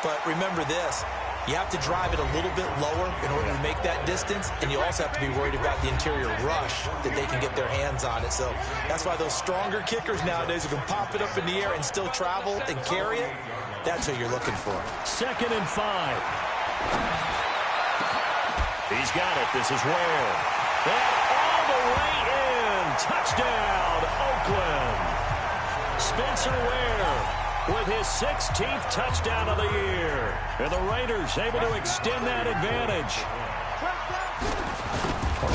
But remember this, you have to drive it a little bit lower in order to make that distance, and you also have to be worried about the interior rush that they can get their hands on it. So that's why those stronger kickers nowadays who can pop it up in the air and still travel and carry it, that's what you're looking for. 2nd and 5. He's got it. This is Ware. And all the way in. Touchdown, Oakland. Spencer Ware with his 16th touchdown of the year. And the Raiders able to extend that advantage.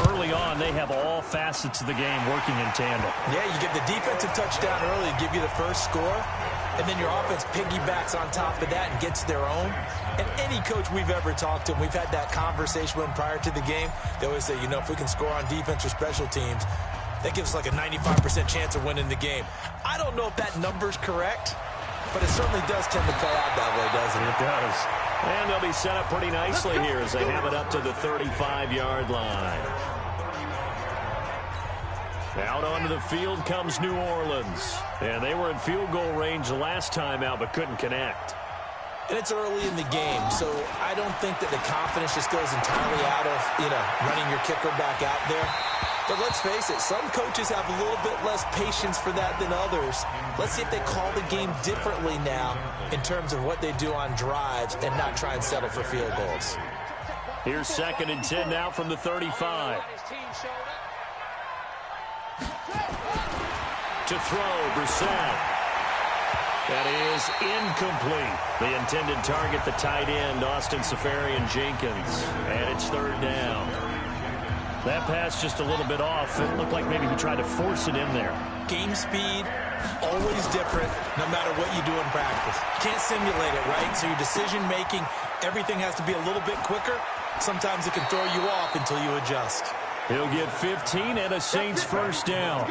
Early on, they have all facets of the game working in tandem. Yeah, you get the defensive touchdown early to give you the first score, and then your offense piggybacks on top of that and gets their own. And any coach we've ever talked to, and we've had that conversation with them prior to the game, they always say, if we can score on defense or special teams, that gives us like a 95% chance of winning the game. I don't know if that number's correct, but it certainly does tend to play out that way, doesn't it? It does. And they'll be set up pretty nicely here as they have it up to the 35-yard line. Out onto the field comes New Orleans. And they were in field goal range the last time out but couldn't connect. And it's early in the game, so I don't think that the confidence just goes entirely out of, running your kicker back out there. But let's face it, some coaches have a little bit less patience for that than others. Let's see if they call the game differently now in terms of what they do on drives and not try and settle for field goals. Here's 2nd and 10 now from the 35. To throw, Brissett. That is incomplete. The intended target, the tight end, Austin Seferian-Jenkins. And it's 3rd down. That pass just a little bit off. It looked like maybe he tried to force it in there. Game speed, always different no matter what you do in practice. You can't simulate it, right? So your decision-making, everything has to be a little bit quicker. Sometimes it can throw you off until you adjust. He'll get 15 and a Saints first down.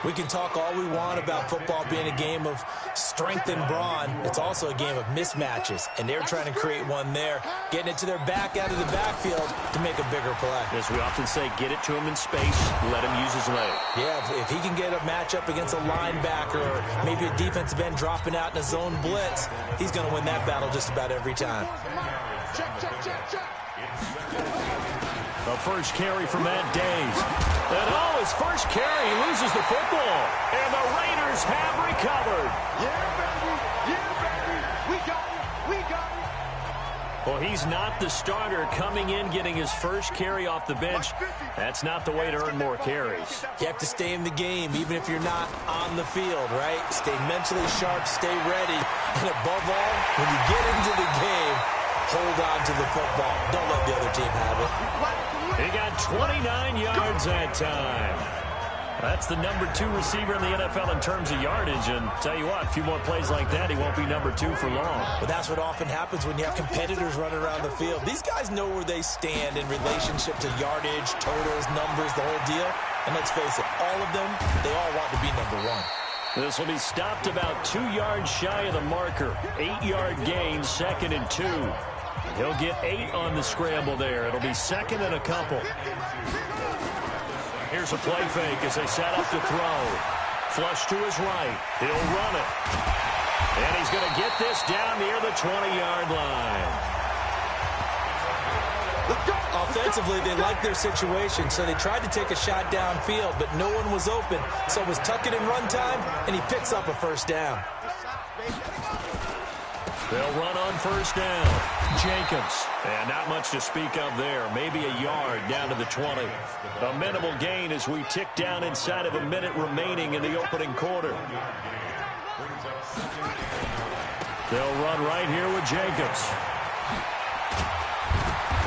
We can talk all we want about football being a game of strength and brawn. It's also a game of mismatches, and they're trying to create one there, getting it to their back out of the backfield to make a bigger play. As we often say, get it to him in space, let him use his leg. Yeah, if he can get a matchup against a linebacker or maybe a defensive end dropping out in a zone blitz, he's going to win that battle just about every time. Check. The first carry for Matt Days. And his first carry, he loses the football. And the Raiders have recovered. Yeah, baby. We got it. Well, he's not the starter coming in, getting his first carry off the bench. That's not the way to earn more carries. You have to stay in the game, even if you're not on the field, right? Stay mentally sharp, stay ready. And above all, when you get into the game, hold on to the football. Don't let the other team have it. He got 29 yards that time. That's the number 2 receiver in the NFL in terms of yardage. And tell you what, a few more plays like that, he won't be number 2 for long. But that's what often happens when you have competitors running around the field. These guys know where they stand in relationship to yardage, totals, numbers, the whole deal. And let's face it, all of them, they all want to be number 1. This will be stopped about 2 yards shy of the marker. 8-yard gain, 2nd and 2. He'll get 8 on the scramble there. It'll be 2nd and a couple. Here's a play fake as they set up to throw. Flush to his right. He'll run it. And he's going to get this down near the 20-yard line. Offensively, they liked their situation, so they tried to take a shot downfield, but no one was open. So it was tuck it in run time, and he picks up a first down. They'll run on first down. Jacobs. And not much to speak of there. Maybe a yard down to the 20. A minimal gain as we tick down inside of a minute remaining in the opening quarter. They'll run right here with Jacobs.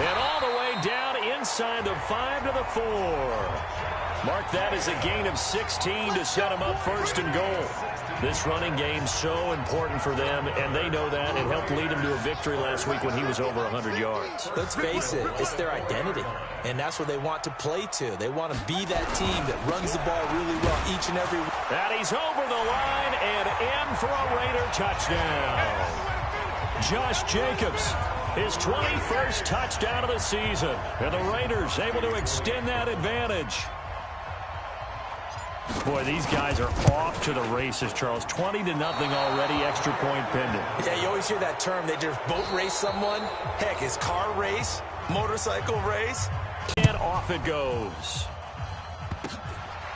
And all the way down inside the 5 to the 4. Mark that as a gain of 16 to set them up first and goal. This running game's so important for them, and they know that. It helped lead them to a victory last week when he was over 100 yards. Let's face it, it's their identity, and that's what they want to play to. They want to be that team that runs the ball really well each and every week. And he's over the line and in for a Raider touchdown. Josh Jacobs, his 21st touchdown of the season, and the Raiders able to extend that advantage. Boy, these guys are off to the races, Charles. 20-0 already, extra point pending. Yeah, you always hear that term. They just boat race someone. Heck, it's car race, motorcycle race. And off it goes.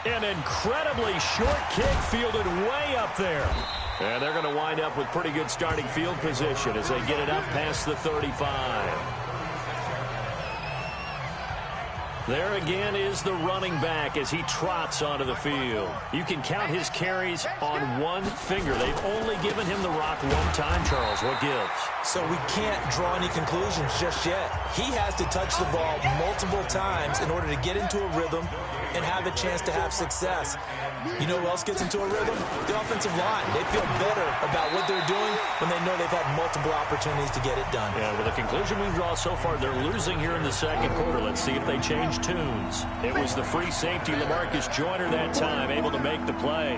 An incredibly short kick fielded way up there. And they're going to wind up with pretty good starting field position as they get it up past the 35. There again is the running back as he trots onto the field. You can count his carries on one finger. They've only given him the rock one time, Charles. What gives? So we can't draw any conclusions just yet. He has to touch the ball multiple times in order to get into a rhythm and have a chance to have success. You know who else gets into a rhythm? The offensive line. They feel better about what they're doing when they know they've had multiple opportunities to get it done. Yeah, well, the conclusion we draw so far, they're losing here in the second quarter. Let's see if they change tunes. It was the free safety, LaMarcus Joyner, that time, able to make the play.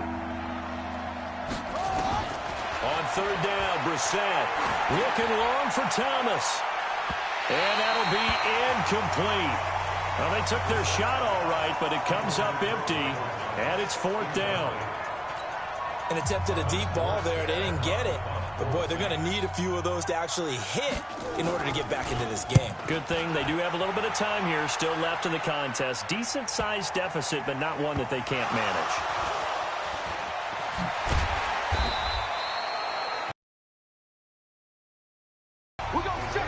On third down, Brissett looking long for Thomas. And that'll be incomplete. Well, they took their shot all right, but it comes up empty, and it's fourth down. And attempted a deep ball there. They didn't get it. But, boy, they're going to need a few of those to actually hit in order to get back into this game. Good thing they do have a little bit of time here still left in the contest. Decent-sized deficit, but not one that they can't manage.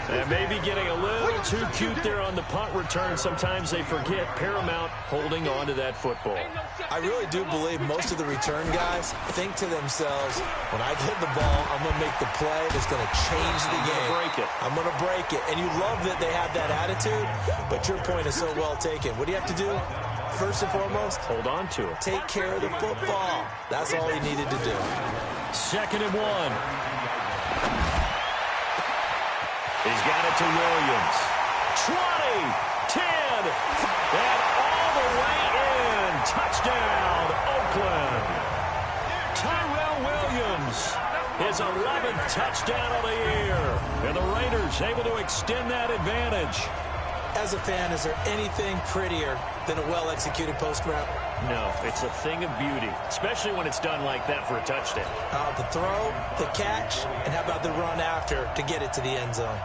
And maybe getting a little too cute there on the punt return. Sometimes they forget Paramount holding on to that football. I really do believe most of the return guys think to themselves, when I get the ball, I'm going to make the play that's going to change the game. I'm going to break it. And you love that they have that attitude, but your point is so well taken. What do you have to do? first and foremost, hold on to it. Take care of the football. That's all he needed to do. 2nd and 1. He's got it to Williams. 20, 10, and all the way in. Touchdown, Oakland. Tyrell Williams, his 11th touchdown of the year. And the Raiders able to extend that advantage. As a fan, is there anything prettier than a well-executed post route? No, it's a thing of beauty, especially when it's done like that for a touchdown. The throw, the catch, and how about the run after to get it to the end zone?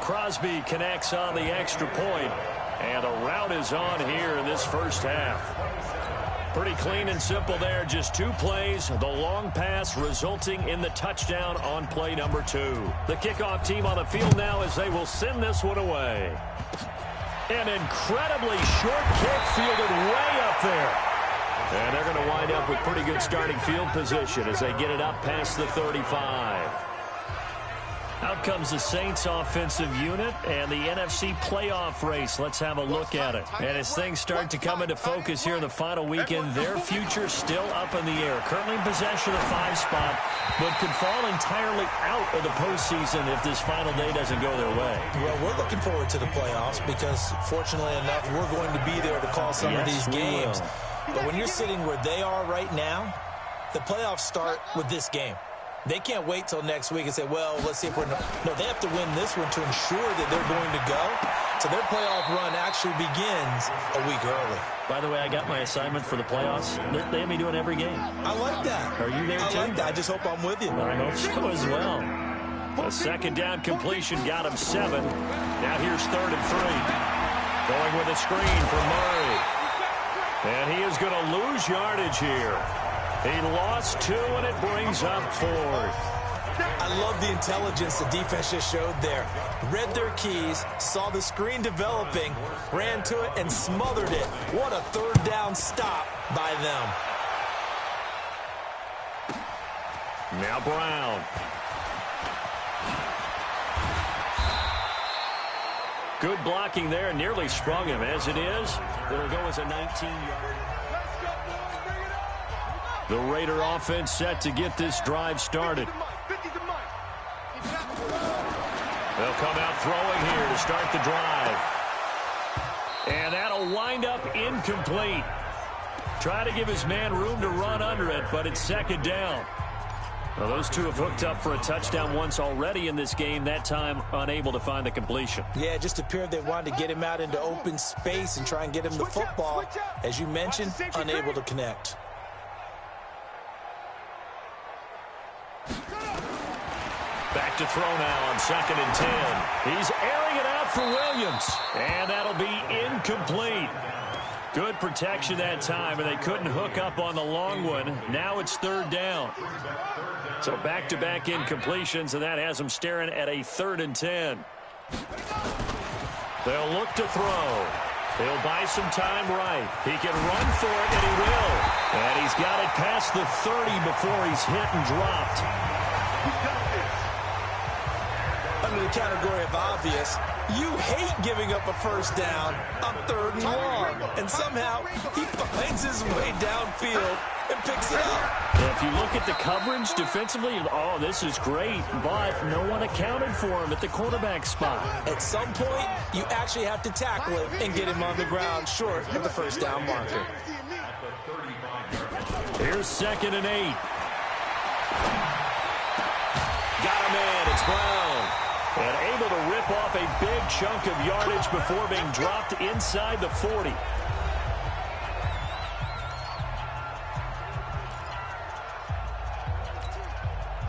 Crosby connects on the extra point, and a route is on here in this first half. Pretty clean and simple there. Just 2 plays. The long pass resulting in the touchdown on play number 2. The kickoff team on the field now as they will send this one away. An incredibly short kick fielded way up there. And they're going to wind up with pretty good starting field position as they get it up past the 35. Out comes the Saints offensive unit and the NFC playoff race. Let's have a look at it. And as things start to come into focus here in the final weekend, their future still up in the air. Currently in possession of the 5 spot, but could fall entirely out of the postseason if this final day doesn't go their way. Well, we're looking forward to the playoffs because, fortunately enough, we're going to be there to call some of these games. But when you're sitting where they are right now, the playoffs start with this game. They can't wait till next week and say, well, let's see if we're... No, they have to win this one to ensure that they're going to go. So their playoff run actually begins a week early. By the way, I got my assignment for the playoffs. They have me doing every game. I like that. Are you there, too? I like that. I just hope I'm with you. I hope so as well. A 2nd down completion got him 7. Now here's 3rd and 3. Going with a screen for Murray. And he is going to lose yardage here. He lost 2, and it brings up 4th. I love the intelligence the defense just showed there. Read their keys, saw the screen developing, ran to it, and smothered it. What a 3rd down stop by them. Now Brown. Good blocking there. Nearly sprung him. As it is, it'll go as a 19-yard. The Raider offense set to get this drive started. They'll come out throwing here to start the drive. And that'll wind up incomplete. Try to give his man room to run under it, but it's 2nd down. Well, those two have hooked up for a touchdown once already in this game, that time unable to find the completion. Yeah, it just appeared they wanted to get him out into open space and try and get him the football. As you mentioned, unable to connect. Back to throw now on 2nd and 10. He's airing it out for Williams. And that'll be incomplete. Good protection that time, and they couldn't hook up on the long one. Now it's 3rd down. So back-to-back incompletions, and that has them staring at a 3rd and 10. They'll look to throw. He'll buy some time right. He can run for it, and he will. And he's got it past the 30 before he's hit and dropped. Under the category of obvious, you hate giving up a 1st down on 3rd and long. And somehow, he finds his way downfield and picks it up. If you look at the coverage defensively, oh, this is great, but no one accounted for him at the quarterback spot. At some point, you actually have to tackle him and get him on the ground short of the 1st down marker. Here's 2nd and 8. Got him in. It's Brown. And able to rip off a big chunk of yardage before being dropped inside the 40.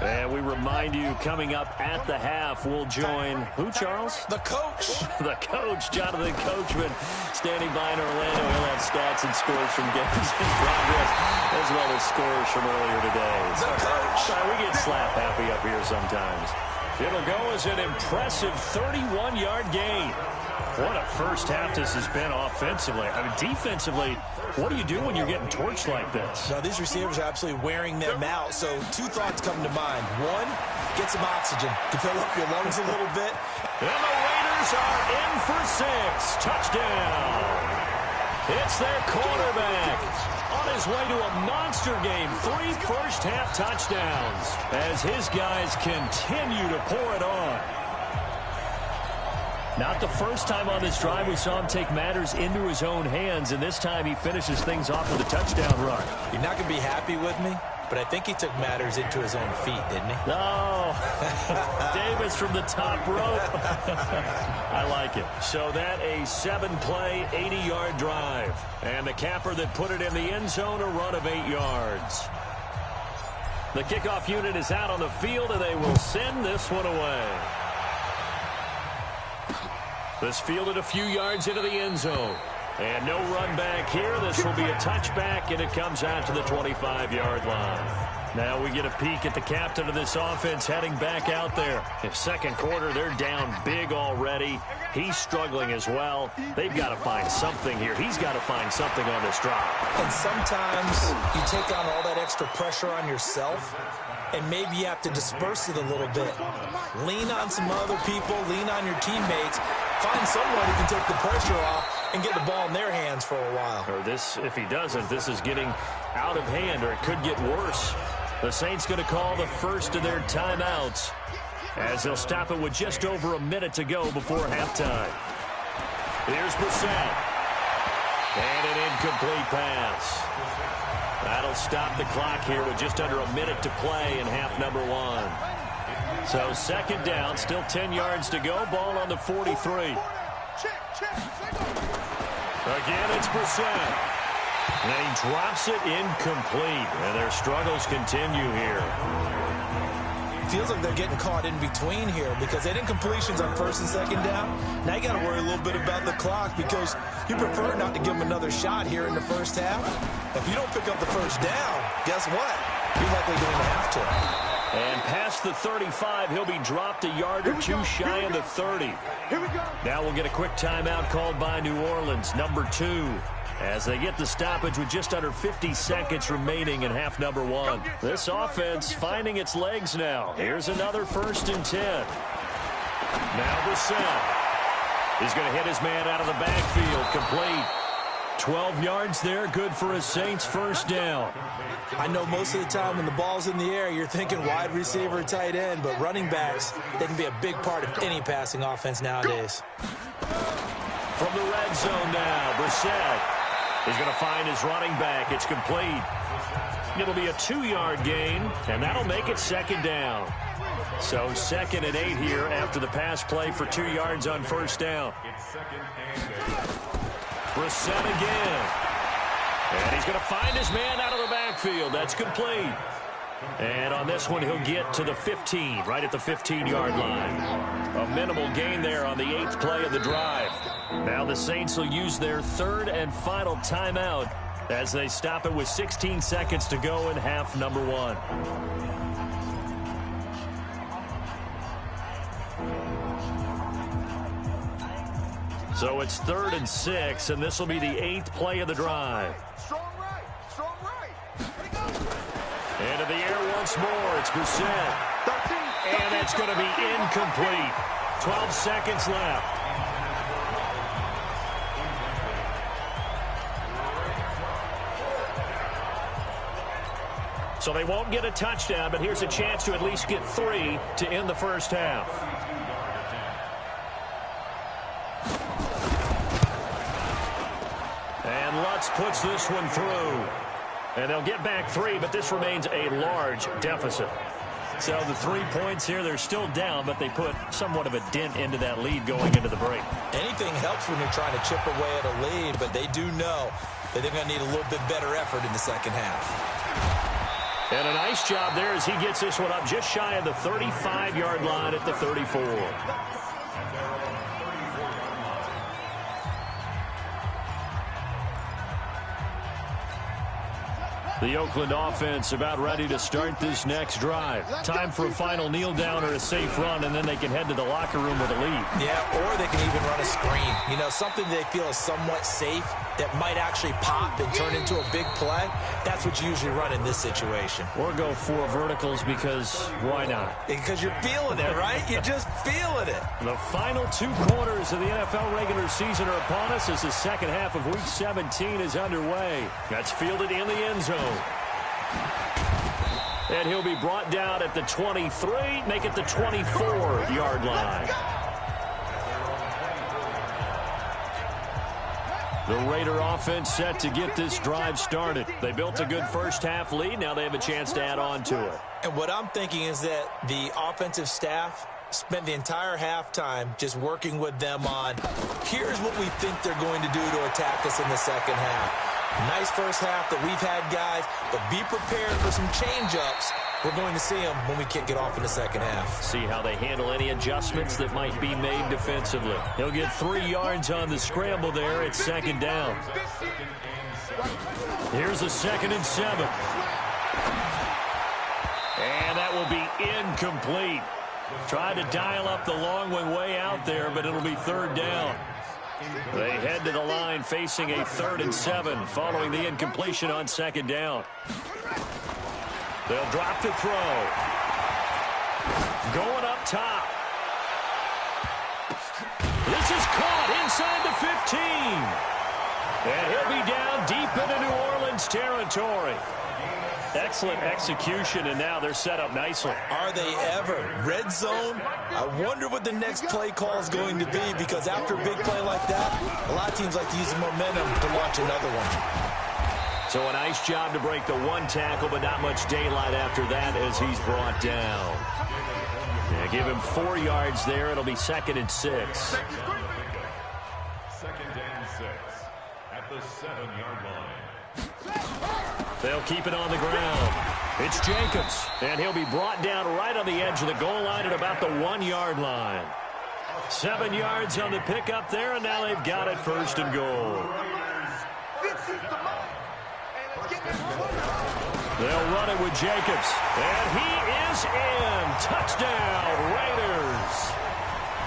And we remind you, coming up at the half, we'll join who, Charles? The coach. The coach, Jonathan Coachman, standing by in Orlando. He'll have stats and scores from games in progress, as well as scores from earlier today. The coach. Sorry, we get slap happy up here sometimes. It'll go as an impressive 31-yard gain. What a first half this has been offensively. I mean, defensively, what do you do when you're getting torched like this? Now, these receivers are absolutely wearing them out. So 2 thoughts come to mind. One, get some oxygen to fill up your lungs a little bit. And the Raiders are in for 6. Touchdown. It's their quarterback on his way to a monster game. 3 first-half touchdowns as his guys continue to pour it on. Not the first time on this drive we saw him take matters into his own hands, and this time he finishes things off with a touchdown run. You're not going to be happy with me, but I think he took matters into his own feet, didn't he? No. Davis from the top rope. I like it. So that a 7-play, 80-yard drive. And the capper that put it in the end zone, a run of 8 yards. The kickoff unit is out on the field, and they will send this one away. This fielded a few yards into the end zone. And no run back here. This will be a touchback, and it comes out to the 25-yard line. Now we get a peek at the captain of this offense heading back out there. In second quarter, they're down big already. He's struggling as well. They've got to find something here. He's got to find something on this drive. And sometimes you take on all that extra pressure on yourself, and maybe you have to disperse it a little bit. Lean on some other people. Lean on your teammates. Find someone who can take the pressure off and get the ball in their hands for a while. Or this, if he doesn't, this is getting out of hand, or it could get worse. The Saints going to call the first of their timeouts as they'll stop it with just over a minute to go before halftime. Here's Brissett. And an incomplete pass. That'll stop the clock here with just under a minute to play in half number 1. So second down, still 10 yards to go. Ball on the 43. Again, it's Brissett. And he drops it incomplete. And their struggles continue here. Feels like they're getting caught in between here because they had incompletions on first and second down. Now you got to worry a little bit about the clock because you prefer not to give them another shot here in the first half. If you don't pick up the first down, guess what? You're likely going to have to. And past the 35, he'll be dropped a yard or two shy of the 30. Now we'll get a quick timeout called by New Orleans, number 2, as they get the stoppage with just under 50 seconds remaining in half number 1. This offense finding its legs now. Here's another 1st and 10. Now Brissett. He's going to hit his man out of the backfield, complete. 12 yards there, good for a Saints first down. I know most of the time when the ball's in the air, you're thinking wide receiver, tight end, but running backs, they can be a big part of any passing offense nowadays. From the red zone now, Brissett. He's going to find his running back. It's complete. It'll be a 2-yard gain, and that'll make it second down. So 2nd and 8 here after the pass play for 2 yards on first down. Brissett again. And he's going to find his man out of the backfield. That's complete. And on this one, he'll get to the 15, right at the 15-yard line. A minimal gain there on the 8th play of the drive. Now the Saints will use their 3rd and final timeout as they stop it with 16 seconds to go in half number 1. So it's 3rd and 6, and this will be the 8th play of the drive. Strong right. Strong right. Into the air once more. It's Brissett. And it's going to be incomplete. 12 seconds left. So they won't get a touchdown, but here's a chance to at least get 3 to end the first half. And Lutz puts this one through. And they'll get back 3, but this remains a large deficit. So the 3 points here, they're still down, but they put somewhat of a dent into that lead going into the break. Anything helps when you're trying to chip away at a lead, but they do know that they're going to need a little bit better effort in the second half. And a nice job there as he gets this one up just shy of the 35-yard line at the 34. The Oakland offense about ready to start this next drive. Time for a final kneel down or a safe run, and then they can head to the locker room with a lead. Yeah, or they can even run a screen. You know, something they feel is somewhat safe that might actually pop and turn into a big play. That's what you usually run in this situation. Or go 4 verticals because why not? Because you're feeling it, right? You're just feeling it. The final 2 quarters of the NFL regular season are upon us as the second half of Week 17 is underway. That's fielded in the end zone. And he'll be brought down at the 23, make it the 24-yard line. The Raider offense set to get this drive started. They built a good first-half lead. Now they have a chance to add on to it. And what I'm thinking is that the offensive staff spent the entire halftime just working with them on, here's what we think they're going to do to attack us in the second half. Nice first half that we've had, guys, but be prepared for some change-ups. We're going to see them when we kick it off in the second half. See how they handle any adjustments that might be made defensively. He'll get 3 yards on the scramble there at second down. Here's a 2nd and 7. And that will be incomplete. Tried to dial up the long one way out there, but it'll be 3rd down. They head to the line facing a 3rd and 7 following the incompletion on 2nd down. They'll drop the throw. Going up top. This is caught inside the 15. And he'll be down deep into New Orleans territory. Excellent execution, and now they're set up nicely. Are they ever? Red zone? I wonder what the next play call is going to be, because after a big play like that, a lot of teams like to use the momentum to launch another one. So a nice job to break the 1 tackle, but not much daylight after that as he's brought down. Yeah, give him 4 yards there. It'll be 2nd and 6. 2nd and 6 at the 7-yard line. They'll keep it on the ground. It's Jacobs, and he'll be brought down right on the edge of the goal line at about the 1-yard line. 7 yards on the pickup there, and now they've got it 1st and goal. They'll run it with Jacobs, and he is in. Touchdown, Raiders.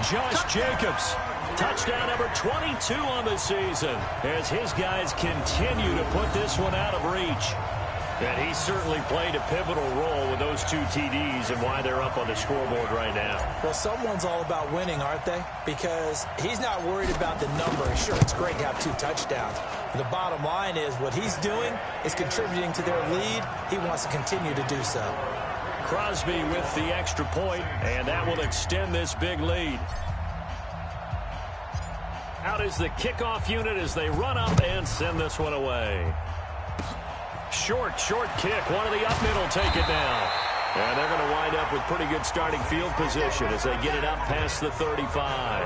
Josh Jacobs, touchdown number 22 on the season, as his guys continue to put this one out of reach. And he certainly played a pivotal role with those 2 TDs and why they're up on the scoreboard right now. Well, someone's all about winning, aren't they? Because he's not worried about the number. Sure, it's great to have 2 touchdowns. But the bottom line is what he's doing is contributing to their lead. He wants to continue to do so. Crosby with the extra point, and that will extend this big lead. Out is the kickoff unit as they run up and send this one away. Short kick. One of the up middle take it down. And they're going to wind up with pretty good starting field position as they get it up past the 35.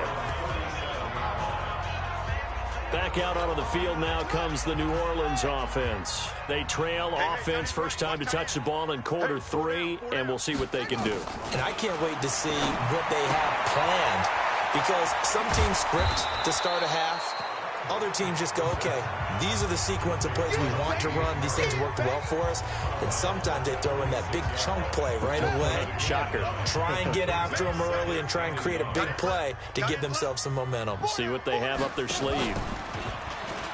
Back out onto the field now comes the New Orleans offense. They trail offense, first time to touch the ball in quarter 3, and we'll see what they can do. And I can't wait to see what they have planned, because some teams script to start a half. Other teams just go, okay, these are the sequence of plays we want to run. These things worked well for us. And sometimes they throw in that big chunk play right away. Shocker. Try and get after them early and try and create a big play to give themselves some momentum. See what they have up their sleeve.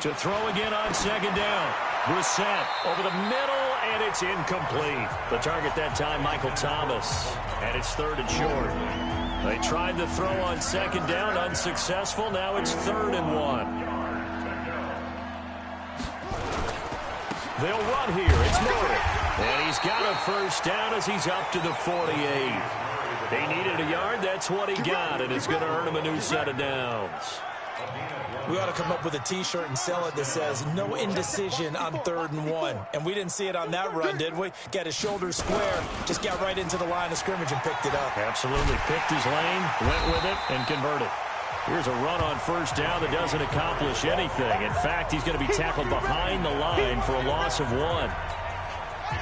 To throw again on 2nd down. Brissett over the middle, and it's incomplete. The target that time, Michael Thomas. And it's 3rd and short. They tried the throw on 2nd down, unsuccessful. Now it's 3rd and 1. They'll run here. It's Murray. And he's got a first down as he's up to the 48. He needed a yard. That's what he got, and it's going to earn him a new set of downs. We ought to come up with a T-shirt and sell it that says, no indecision on 3rd and 1. And we didn't see it on that run, did we? Got his shoulders square, just got right into the line of scrimmage and picked it up. Absolutely. Picked his lane, went with it, and converted. Here's a run on 1st down that doesn't accomplish anything. In fact, he's going to be tackled behind the line for a loss of 1.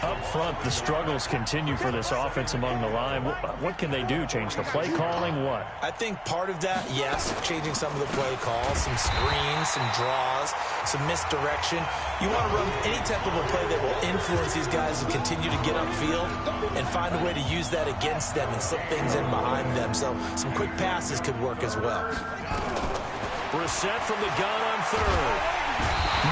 Up front, the struggles continue for this offense among the line. What can they do? Change the play calling? What? I think part of that, yes, changing some of the play calls, some screens, some draws, some misdirection. You want to run any type of a play that will influence these guys to continue to get upfield and find a way to use that against them and slip things in behind them. So some quick passes could work as well. Brissett from the gun on third.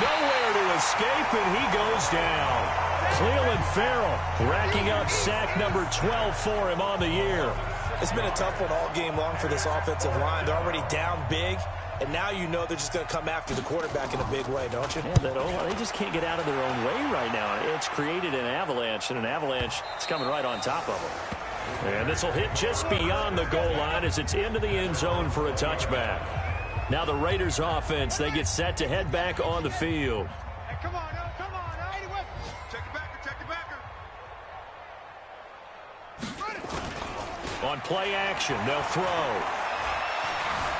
Nowhere to escape, and he goes down. Cleveland Farrell racking up sack number 12 for him on the year. It's been a tough one all game long for this offensive line. They're already down big, and now you know they're just going to come after the quarterback in a big way, don't you? Yeah, they just can't get out of their own way right now. It's created an avalanche, and an avalanche is coming right on top of them. And this will hit just beyond the goal line as it's into the end zone for a touchback. Now the Raiders offense, they get set to head back on the field. Hey, come on, anyway. Check your backer. On play action, they'll throw.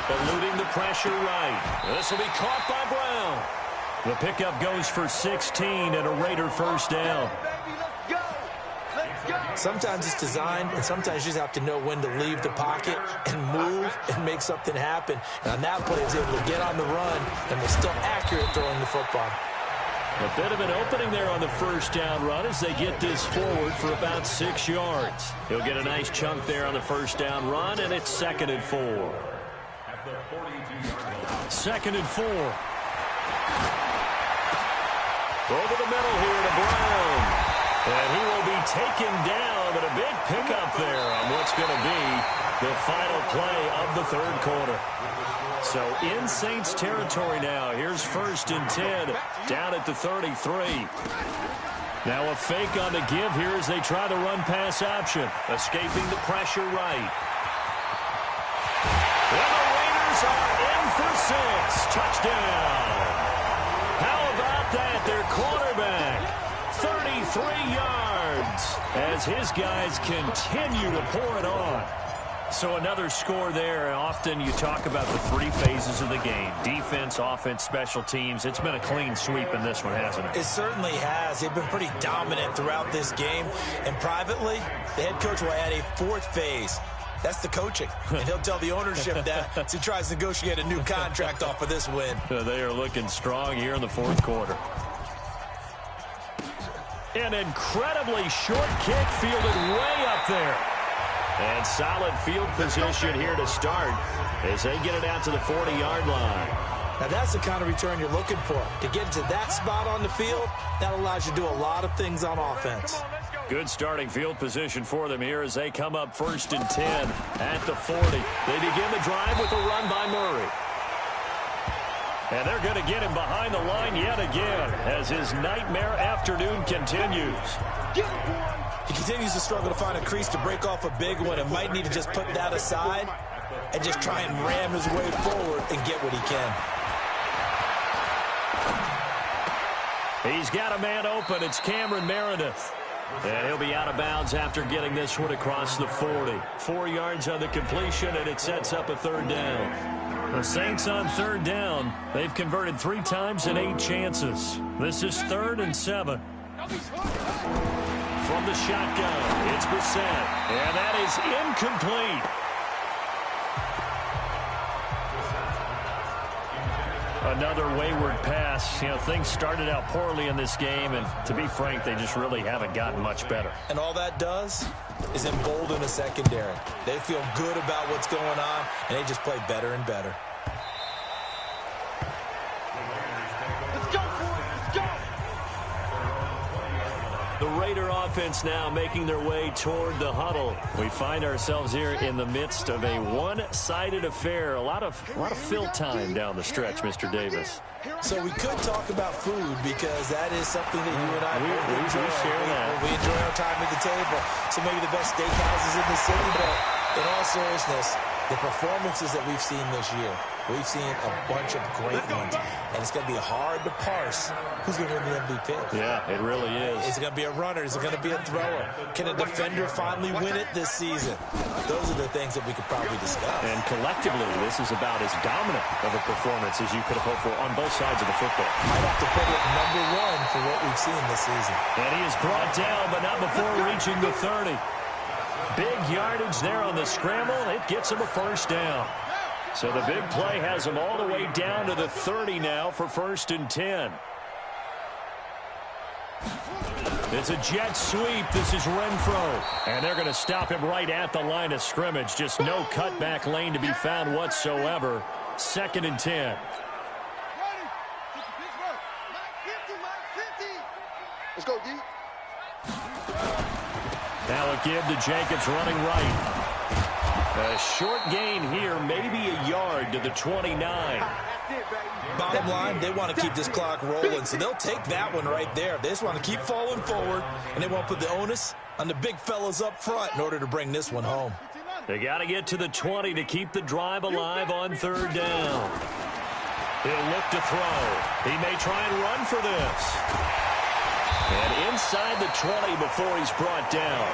Eluding the pressure right. This will be caught by Brown. The pickup goes for 16 and a Raider first down. Sometimes it's designed, and sometimes you just have to know when to leave the pocket and move and make something happen. And on that play, he was able to get on the run and was still accurate throwing the football. A bit of an opening there on the first down run as they get this forward for about 6 yards. He'll get a nice chunk there on the first down run, and it's 2nd and 4. 2nd and 4. Over the middle here to Brown. And he will be taken down, but a big pickup there on what's going to be the final play of the third quarter. So in Saints territory now. Here's 1st and 10 down at the 33. Now a fake on the give here as they try the run-pass option. Escaping the pressure right. And the Raiders are in for 6. Touchdown. How about that? Their quarterback. 33 yards as his guys continue to pour it on. So another score there. Often you talk about the 3 phases of the game. Defense, offense, special teams. It's been a clean sweep in this one, hasn't it? It certainly has. They've been pretty dominant throughout this game. And privately, the head coach will add a 4th phase. That's the coaching. And he'll tell the ownership that as he tries to negotiate a new contract off of this win. They are looking strong here in the 4th quarter. An incredibly short kick fielded way up there. And solid field position here to start as they get it out to the 40-yard line. Now that's the kind of return you're looking for. To get to that spot on the field, that allows you to do a lot of things on offense. Good starting field position for them here as they come up 1st and 10 at the 40. They begin the drive with a run by Murray. And they're going to get him behind the line yet again as his nightmare afternoon continues. He continues to struggle to find a crease to break off a big one and might need to just put that aside and just try and ram his way forward and get what he can. He's got a man open. It's Cameron Meredith. And he'll be out of bounds after getting this one across the 40. 4 yards on the completion, and it sets up a 3rd down. The Saints on 3rd down. They've converted 3 times in 8 chances. This is 3rd and 7. From the shotgun, it's Brissett. And that is incomplete. Another wayward pass. You know, things started out poorly in this game, and to be frank, they just really haven't gotten much better. And all that does is embolden the secondary. They feel good about what's going on, and they just play better and better. Let's go, boys. Let's go. The Raider offense now making their way toward the huddle. We find ourselves here in the midst of a one-sided affair. A lot of fill time down the stretch, Mr. Davis. So we could talk about food because that is something that you and I we share that. We enjoy our time at the table. So maybe the best steakhouses in the city, but in all seriousness, The performances that we've seen this year, we've seen a bunch of great ones, and it's going to be hard to parse who's going to win the MVP. Yeah, it really is. Is it going to be a runner? Is it going to be a thrower? Can a defender finally win it this season? Those are the things that we could probably discuss. And collectively, this is about as dominant of a performance as you could have hoped for on both sides of the football. Might have to put it #1 for what we've seen this season. And he is brought down, but not before reaching the 30. Big yardage there on the scramble. It gets him a first down. So the big play has him all the way down to the 30 now for 1st and 10. It's a jet sweep. This is Renfro. And they're going to stop him right at the line of scrimmage. Just no cutback lane to be found whatsoever. 2nd and 10. Let's go, D. Now a give to Jacobs running right. A short gain here, maybe a yard to the 29. Bottom line, they want to keep this clock rolling, so they'll take that one right there. They just want to keep falling forward, and they won't put the onus on the big fellas up front in order to bring this one home. They got to get to the 20 to keep the drive alive on 3rd down. He'll look to throw. He may try and run for this. And inside the 20 before he's brought down.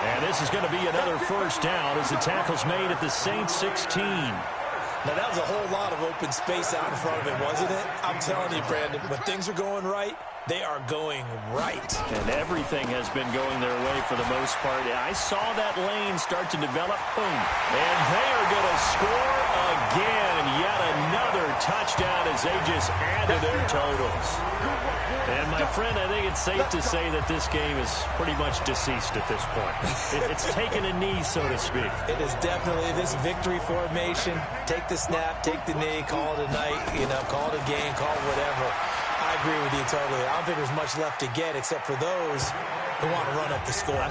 And this is going to be another first down as the tackle's made at the Saints 16. Now, that was a whole lot of open space out in front of him, wasn't it? I'm telling you, Brandon, when things are going right, they are going right. And everything has been going their way for the most part. I saw that lane start to develop. Boom. And they are going to score again. Yet another touchdown as they just add to their totals. And, my friend, I think it's safe to say that this game is pretty much deceased at this point. It's taken a knee, so to speak. It is definitely this victory formation. Take the snap, take the knee, call it a night, call it a game, call it whatever. I agree with you totally. I don't think there's much left to get except for those who want to run up the score.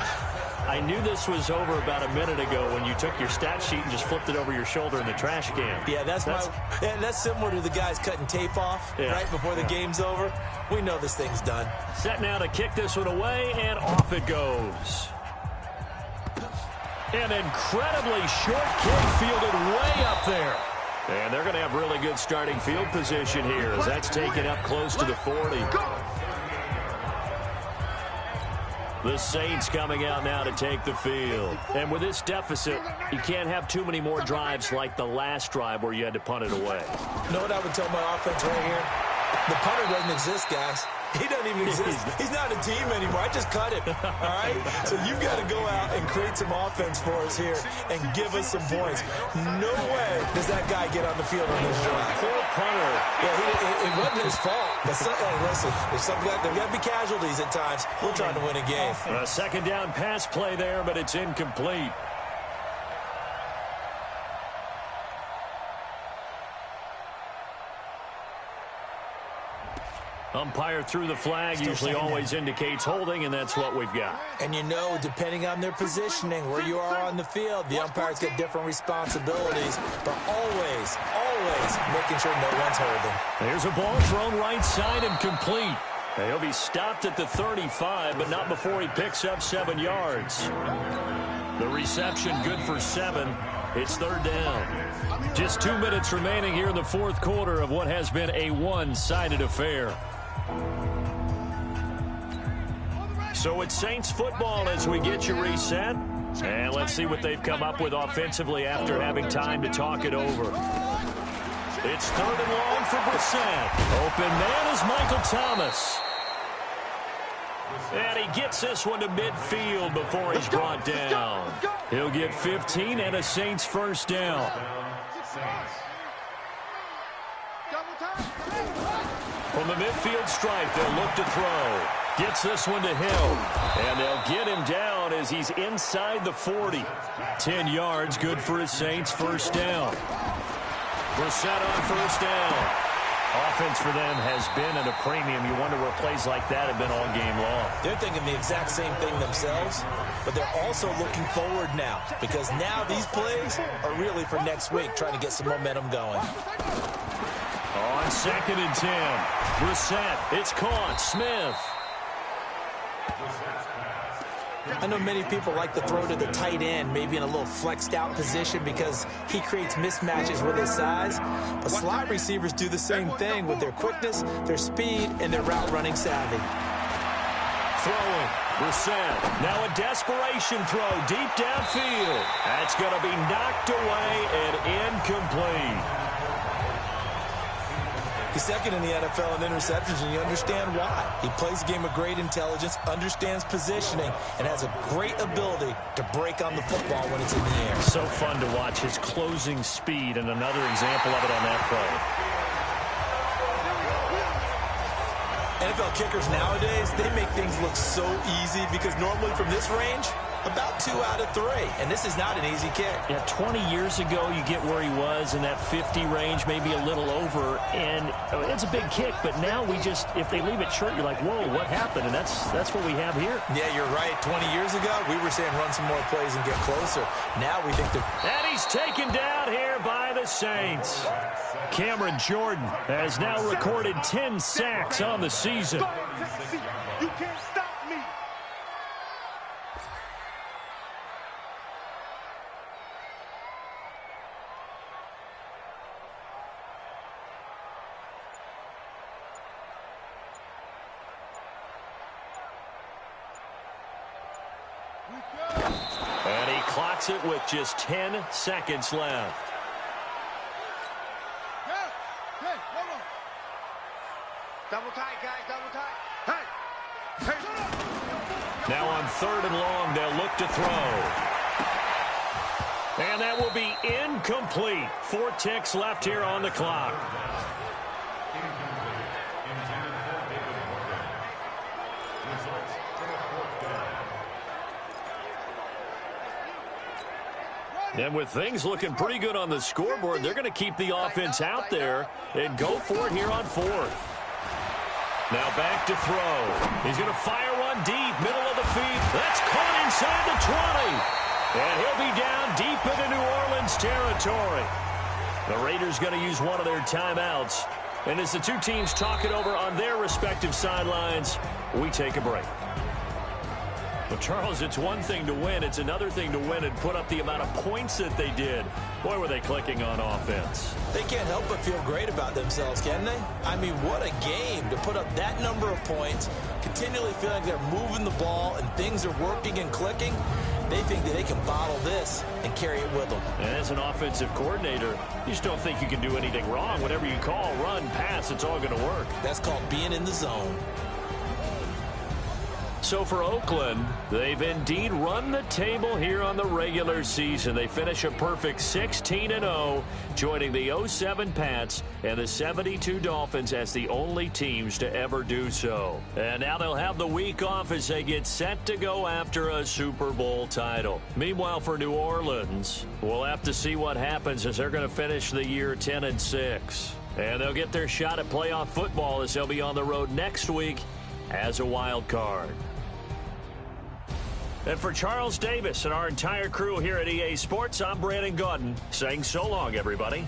I knew this was over about a minute ago when you took your stat sheet and just flipped it over your shoulder in the trash can. Yeah, that's similar to the guys cutting tape off right before the game's over. We know this thing's done. Set now to kick this one away, and off it goes. An incredibly short kick fielded way up there. And they're going to have really good starting field position here as that's taken up close to the 40. The Saints coming out now to take the field. And with this deficit, you can't have too many more drives like the last drive where you had to punt it away. You know what I would tell my offense right here? The punter doesn't exist, guys. He doesn't even exist. He's not a team anymore. I just cut him. All right? So you've got to go out and create some offense for us here and give us some points. No way does that guy get on the field on this drive. Poor punter. Yeah, it wasn't his fault. But listen, there's got to be casualties at times. We're trying to win a game. A 2nd down pass play there, but it's incomplete. Umpire threw the flag, usually always indicates holding, and that's what we've got. And depending on their positioning, where you are on the field, the umpire's got different responsibilities, but always making sure no one's holding. Here's a ball thrown right side and complete. And he'll be stopped at the 35, but not before he picks up 7 yards. The reception good for 7. It's 3rd down. Just 2 minutes remaining here in the 4th quarter of what has been a one-sided affair. So it's Saints football as we get you reset. And let's see what they've come up with offensively after having time to talk it over. It's 3rd and long for Brissett. Open man is Michael Thomas. And he gets this one to midfield before he's brought down. He'll get 15 and a Saints first down. From the midfield stripe, they'll look to throw. Gets this one to Hill. And they'll get him down as he's inside the 40. 10 yards, good for his Saints first down. Brissett on first down. Offense for them has been at a premium. You wonder where plays like that have been all game long. They're thinking the exact same thing themselves, but they're also looking forward now because now these plays are really for next week, trying to get some momentum going. On 2nd and 10, Brissett, it's caught. Smith. I know many people like to throw to the tight end, maybe in a little flexed out position because he creates mismatches with his size. But slot receivers do the same thing with their quickness, their speed, and their route running savvy. Throwing. Brissett. Now a desperation throw deep downfield. That's going to be knocked away and incomplete. He's second in the NFL in interceptions, and you understand why. He plays a game of great intelligence, understands positioning, and has a great ability to break on the football when it's in the air. So fun to watch his closing speed, and another example of it on that play. NFL kickers nowadays, they make things look so easy because normally from this range, about 2 out of 3. And this is not an easy kick. Yeah, 20 years ago, you get where he was in that 50 range, maybe a little over. And it's a big kick, but now we just, if they leave it short, you're like, whoa, what happened? And that's what we have here. Yeah, you're right. 20 years ago, we were saying run some more plays and get closer. Now we think that... And he's taken down here by the Saints. Cameron Jordan has now recorded 10 sacks on the season. You can't stop me. And he clocks it with just 10 seconds left. Double tight, guys, double tight. Hey! Now on 3rd and long, they'll look to throw. And that will be incomplete. 4 ticks left here on the clock. And with things looking pretty good on the scoreboard, they're going to keep the offense out there and go for it here on 4th. Now back to throw. He's going to fire one deep, middle of the field. That's caught inside the 20. And he'll be down deep into New Orleans territory. The Raiders going to use one of their timeouts. And as the two teams talk it over on their respective sidelines, we take a break. Well, Charles, it's one thing to win. It's another thing to win and put up the amount of points that they did. Boy, were they clicking on offense. They can't help but feel great about themselves, can they? I mean, what a game to put up that number of points, continually feeling like they're moving the ball and things are working and clicking. They think that they can bottle this and carry it with them. And as an offensive coordinator, you just don't think you can do anything wrong. Whatever you call, run, pass, it's all going to work. That's called being in the zone. So for Oakland, they've indeed run the table here on the regular season. They finish a perfect 16-0, joining the 07 Pats and the 72 Dolphins as the only teams to ever do so. And now they'll have the week off as they get set to go after a Super Bowl title. Meanwhile, for New Orleans, we'll have to see what happens as they're going to finish the year 10-6. And they'll get their shot at playoff football as they'll be on the road next week as a wild card. And for Charles Davis and our entire crew here at EA Sports, I'm Brandon Gaudin saying so long, everybody.